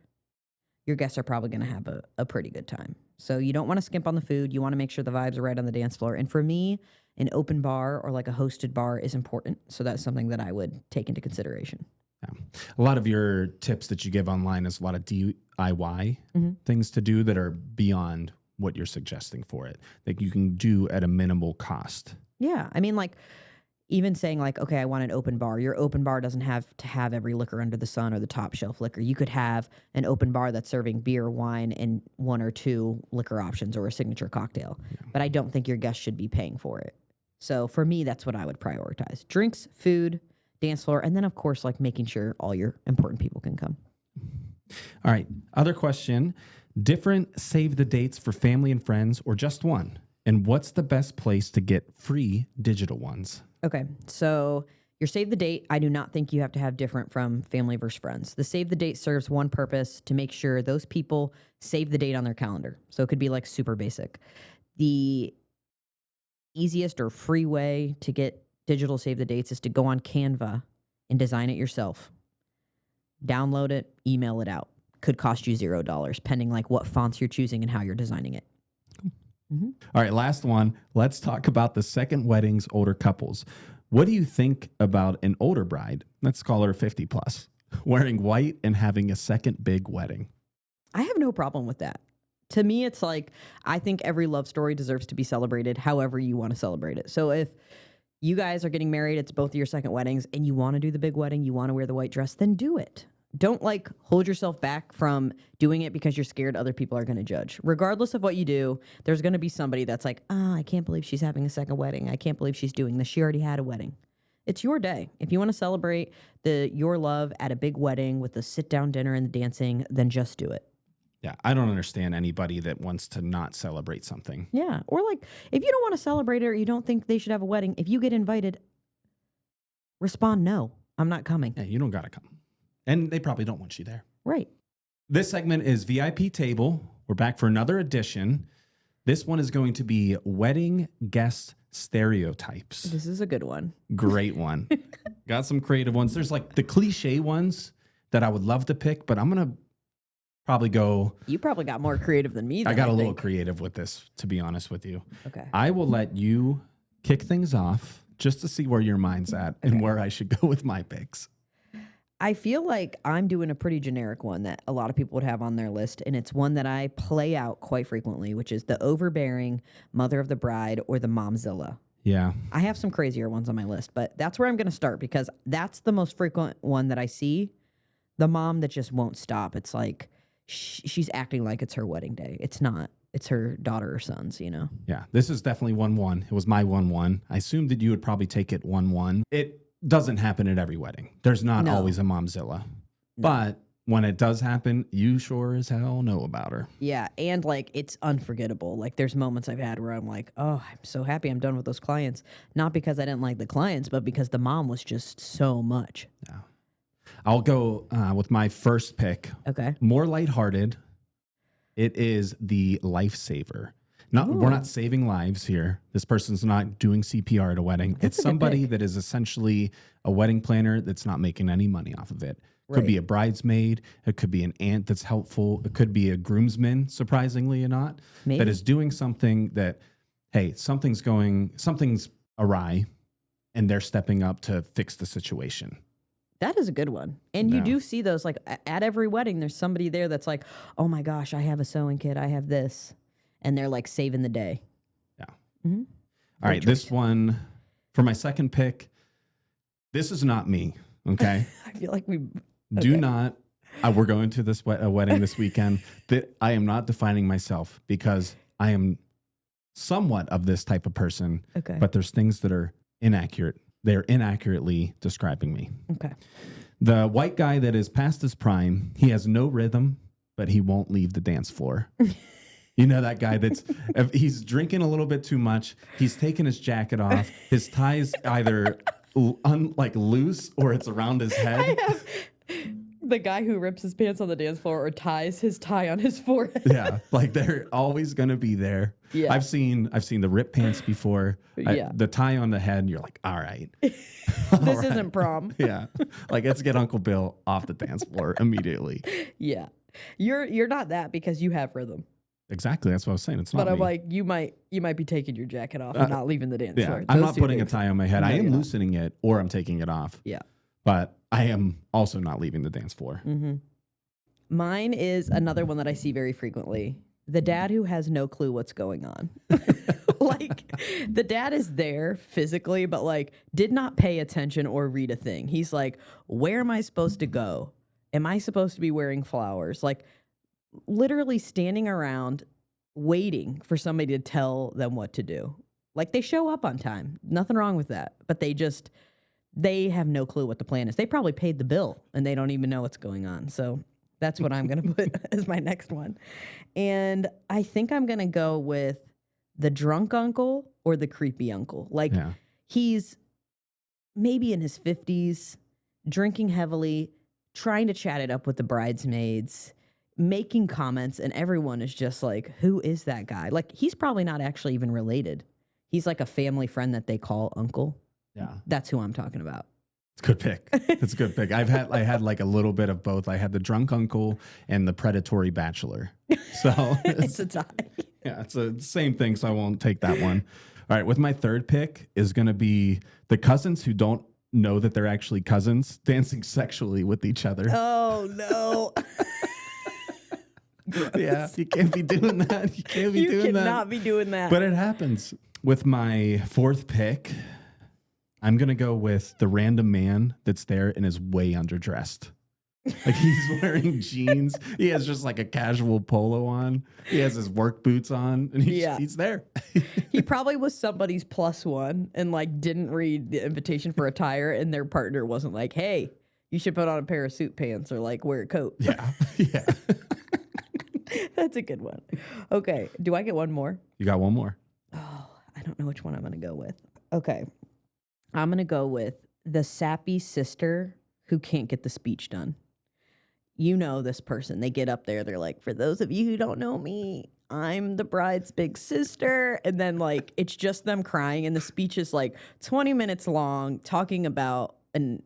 your guests are probably going to have a pretty good time. So you don't want to skimp on the food. You want to make sure the vibes are right on the dance floor. And for me, an open bar or like a hosted bar is important. So that's something that I would take into consideration. Yeah. A lot of your tips that you give online is a lot of DIY things to do that are beyond what you're suggesting for it, that you can do at a minimal cost. Yeah. I mean, like, even saying like, okay, I want an open bar. Your open bar doesn't have to have every liquor under the sun or the top shelf liquor. You could have an open bar that's serving beer, wine, and 1 or 2 liquor options or a signature cocktail. Yeah. But I don't think your guests should be paying for it. So for me, that's what I would prioritize. Drinks, food, dance floor, and then, of course, like making sure all your important people can come. All right. Other question. Different save the dates for family and friends or just one? And what's the best place to get free digital ones? Okay, so your save the date, I do not think you have to have different from family versus friends. The save the date serves one purpose, to make sure those people save the date on their calendar. So it could be like super basic. The easiest or free way to get digital save the dates is to go on Canva and design it yourself. Download it, email it out. Could cost you $0, pending like what fonts you're choosing and how you're designing it. Mm-hmm. All right, last one. Let's talk about the second weddings, older couples. What do you think about an older bride, let's call her 50 plus, wearing white and having a second big wedding? I have no problem with that. To me, it's like, I think every love story deserves to be celebrated however you want to celebrate it. So if you guys are getting married, it's both of your second weddings, and you want to do the big wedding, you want to wear the white dress, then do it. Don't like hold yourself back from doing it because you're scared other people are going to judge. Regardless of what you do, there's going to be somebody that's like, I can't believe she's having a second wedding. I can't believe she's doing this. She already had a wedding. It's your day. If you want to celebrate your love at a big wedding with the sit-down dinner and the dancing, then just do it. Yeah, I don't understand anybody that wants to not celebrate something. Yeah, or like, if you don't want to celebrate it or you don't think they should have a wedding, if you get invited, respond, no, I'm not coming. Yeah, you don't got to come. And they probably don't want you there. Right. This segment is VIP Table. We're back for another edition. This one is going to be Wedding Guest Stereotypes. This is a good one. Great one. Got some creative ones. There's like the cliche ones that I would love to pick, but I'm going to probably go. You probably got more creative than me. I got a little creative with this, to be honest with you. Okay. I will let you kick things off just to see where your mind's at and where I should go with my picks. I feel like I'm doing a pretty generic one that a lot of people would have on their list, and it's one that I play out quite frequently, which is the overbearing mother of the bride or the momzilla. Yeah. I have some crazier ones on my list, but that's where I'm going to start because that's the most frequent one that I see. The mom that just won't stop. It's like she's acting like it's her wedding day. It's not. It's her daughter or son's, you know? Yeah. This is definitely 1-1. It was my 1-1. I assumed that you would probably take it 1-1. It doesn't happen at every wedding. There's not always a momzilla. No. But when it does happen, you sure as hell know about her. Yeah, and like it's unforgettable. Like there's moments I've had where I'm like, oh, I'm so happy I'm done with those clients. Not because I didn't like the clients, but because the mom was just so much. Yeah. I'll go with my first pick. Okay. More lighthearted. It is the lifesaver. We're not saving lives here. This person's not doing CPR at a wedding. It's somebody that is essentially a wedding planner that's not making any money off of it. Could be a bridesmaid. It could be an aunt that's helpful. It could be a groomsman, surprisingly or not, that is doing something that, hey, something's awry, and they're stepping up to fix the situation. That is a good one. And you do see those, like at every wedding, there's somebody there that's like, oh my gosh, I have a sewing kit. I have this. And they're like saving the day. Yeah. Mm-hmm. All right. This one, for my second pick, this is not me. Okay. I feel like we... Do not, we're going to this wedding this weekend, that I am not defining myself because I am somewhat of this type of person, but there's things that are inaccurate. They're inaccurately describing me. Okay. The white guy that is past his prime, he has no rhythm, but he won't leave the dance floor. You know that guy that's, if he's drinking a little bit too much, he's taking his jacket off, his tie's either loose or it's around his head. I have the guy who rips his pants on the dance floor or ties his tie on his forehead. Yeah, like they're always gonna be there. Yeah. I've seen the rip pants before. The tie on the head, and you're like, all right. This isn't prom. Yeah. Like, let's get Uncle Bill off the dance floor immediately. Yeah. You're not that because you have rhythm. Exactly. That's what I was saying. It's not. But I'm me. like, you might be taking your jacket off and not leaving the dance floor. I'm not putting a tie on my head. I am loosening it or I'm taking it off. Yeah. But I am also not leaving the dance floor. Mm-hmm. Mine is another one that I see very frequently. The dad who has no clue what's going on. Like, the dad is there physically, but like did not pay attention or read a thing. He's like, where am I supposed to go? Am I supposed to be wearing flowers? Like, literally standing around waiting for somebody to tell them what to do. Like, they show up on time. Nothing wrong with that. But they have no clue what the plan is. They probably paid the bill and they don't even know what's going on. So that's what I'm going to put as my next one. And I think I'm going to go with the drunk uncle or the creepy uncle. Like, he's maybe in his 50s, drinking heavily, trying to chat it up with the bridesmaids, making comments, and everyone is just like, who is that guy? Like, he's probably not actually even related. He's like a family friend that they call uncle. Yeah. That's who I'm talking about. It's a good pick. It's a good pick. I had like a little bit of both. I had the drunk uncle and the predatory bachelor. So it's a tie. Yeah, it's the same thing, so I won't take that one. All right, with my third pick is going to be the cousins who don't know that they're actually cousins dancing sexually with each other. Oh, no. Yeah, you can't be doing that. You can't be doing that. You cannot be doing that. But it happens. With my fourth pick, I'm going to go with the random man that's there and is way underdressed. Like, he's wearing jeans. He has just like a casual polo on. He has his work boots on, and he's there. He probably was somebody's plus one and like didn't read the invitation for attire, and their partner wasn't like, hey, you should put on a pair of suit pants or like wear a coat. Yeah. Yeah. That's a good one. Okay. Do I get one more? You got one more. Oh, I don't know which one I'm going to go with. Okay. I'm going to go with the sappy sister who can't get the speech done. You know this person. They get up there. They're like, for those of you who don't know me, I'm the bride's big sister. And then like, it's just them crying. And the speech is like 20 minutes long, talking about, and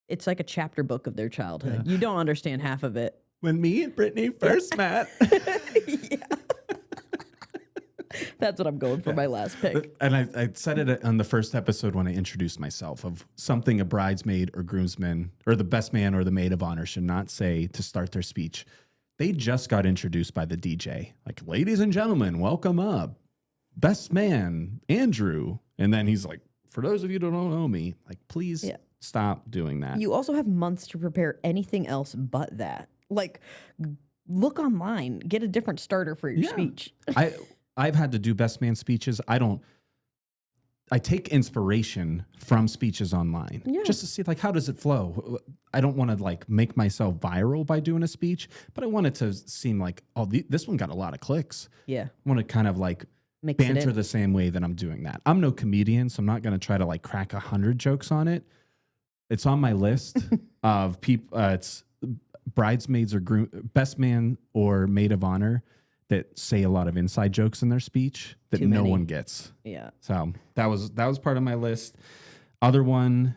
it's like a chapter book of their childhood. Yeah. You don't understand half of it. When me and Brittany first met. Yeah. That's what I'm going for my last pick. And I said it on the first episode when I introduced myself, of something a bridesmaid or groomsman or the best man or the maid of honor should not say to start their speech. They just got introduced by the DJ. Like, ladies and gentlemen, welcome up best man, Andrew. And then he's like, for those of you that don't know me, like, please stop doing that. You also have months to prepare anything else but that. Like, look online, get a different starter for your speech. I've had to do best man speeches. I take inspiration from speeches online just to see, like, how does it flow? I don't want to, like, make myself viral by doing a speech, but I want it to seem like, oh, this one got a lot of clicks. Yeah. I want to kind of, like, banter the same way that I'm doing that. I'm no comedian, so I'm not going to try to, like, crack 100 jokes on it. It's on my list of people. It's bridesmaids or best man or maid of honor that say a lot of inside jokes in their speech that no one gets. Yeah. So that was part of my list. Other ones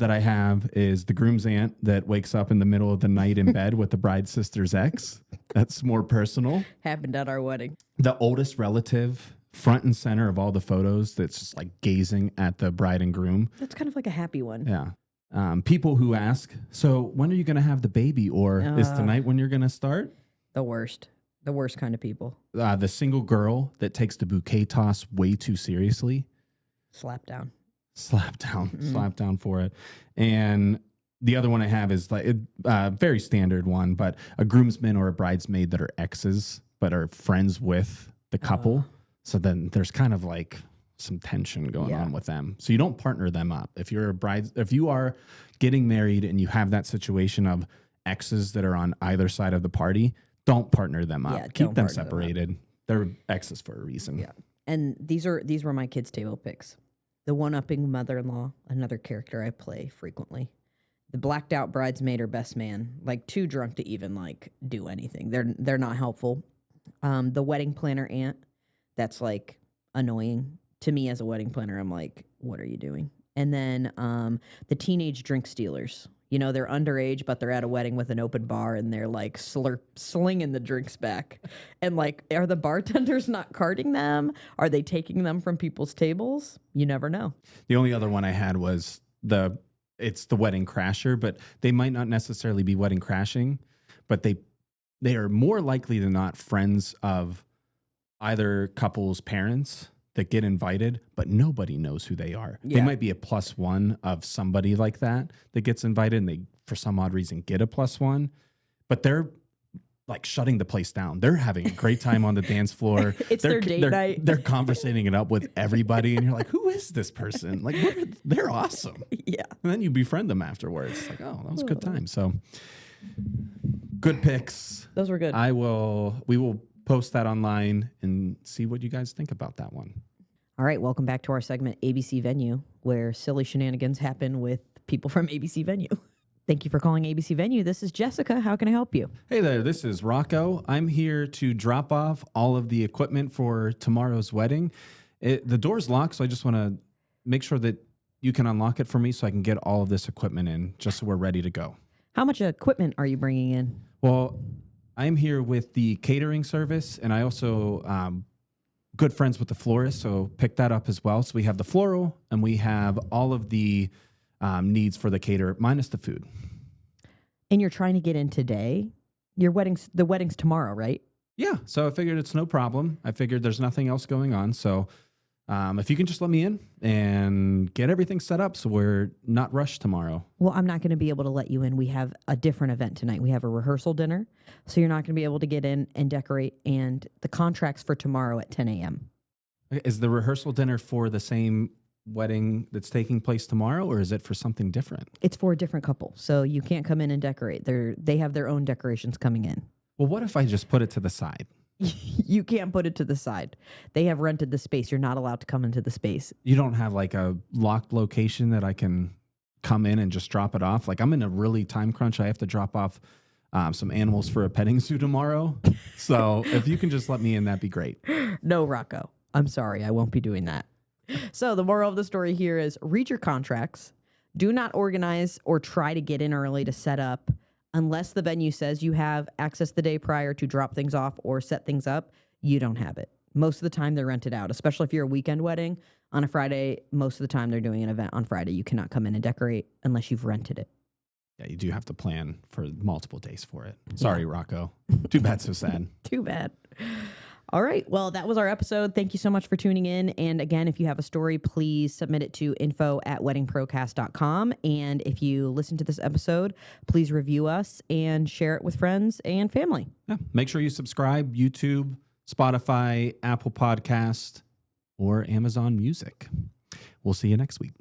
that I have is the groom's aunt that wakes up in the middle of the night in bed with the bride's sister's ex. That's more personal. Happened at our wedding. The oldest relative, front and center of all the photos, that's just like gazing at the bride and groom. That's kind of like a happy one. Yeah. People who ask, so when are you going to have the baby? Or is tonight when you're going to start? The worst kind of people. The single girl that takes the bouquet toss way too seriously. Slap down for it. And the other one I have is like very standard one, but a groomsman or a bridesmaid that are exes but are friends with the couple. So then there's kind of like some tension going on with them. So you don't partner them up. If you are getting married and you have that situation of exes that are on either side of the party, don't partner them up. Keep them separated. They're exes for a reason. Yeah. And these were my kids' table picks. The one-upping mother-in-law, another character I play frequently. The blacked out bridesmaid or best man, like too drunk to even like do anything. They're not helpful. The wedding planner aunt, that's like annoying to me as a wedding planner. I'm like, what are you doing? And then the teenage drink stealers. You know, they're underage, but they're at a wedding with an open bar and they're like slinging the drinks back. And like, are the bartenders not carding them? Are they taking them from people's tables? You never know. The only other one I had was it's the wedding crasher, but they might not necessarily be wedding crashing, but they are more likely than not friends of either couple's parents that get invited, but nobody knows who they are. Yeah. They might be a +1 of somebody like that gets invited and they, for some odd reason, get a +1, but they're like shutting the place down. They're having a great time on the dance floor. It's their date night. They're conversating it up with everybody and you're like, who is this person? Like, they're awesome. Yeah. And then you befriend them afterwards. It's like, oh, that was a good time. So good picks. Those were good. We will post that online and see what you guys think about that one. All right, welcome back to our segment, ABC Venue, where silly shenanigans happen with people from ABC Venue. Thank you for calling ABC Venue. This is Jessica. How can I help you? Hey there, this is Rocco. I'm here to drop off all of the equipment for tomorrow's wedding. The door's locked, so I just want to make sure that you can unlock it for me so I can get all of this equipment in, just so we're ready to go. How much equipment are you bringing in? Well, I'm here with the catering service, and I also good friends with the florist, so pick that up as well. So we have the floral, and we have all of the needs for the caterer, minus the food. And you're trying to get in today? The wedding's tomorrow, right? Yeah, so I figured it's no problem. I figured there's nothing else going on, so if you can just let me in and get everything set up so we're not rushed tomorrow. Well, I'm not going to be able to let you in. We have a different event tonight. We have a rehearsal dinner, so you're not going to be able to get in and decorate, and the contract's for tomorrow at 10 a.m. Is the rehearsal dinner for the same wedding that's taking place tomorrow, or is it for something different? It's for a different couple, so you can't come in and decorate. They have their own decorations coming in. Well, what if I just put it to the side? You can't put it to the side. They have rented the space. You're not allowed to come into the space. You don't have like a locked location that I can come in and just drop it off? Like, I'm in a really time crunch. I have to drop off some animals for a petting zoo tomorrow. So if you can just let me in, that'd be great. No, Rocco. I'm sorry. I won't be doing that. So the moral of the story here is read your contracts. Do not organize or try to get in early to set up unless the venue says you have access the day prior to drop things off or set things up. You don't have it. Most of the time they're rented out, especially if you're a weekend wedding on a Friday. Most of the time they're doing an event on Friday. You cannot come in and decorate unless you've rented it. Yeah, you do have to plan for multiple days for it. Sorry, Rocco. Too bad, so sad. Too bad. All right. Well, that was our episode. Thank you so much for tuning in. And again, if you have a story, please submit it to info@weddingprocast.com. And if you listen to this episode, please review us and share it with friends and family. Yeah. Make sure you subscribe, YouTube, Spotify, Apple Podcast, or Amazon Music. We'll see you next week.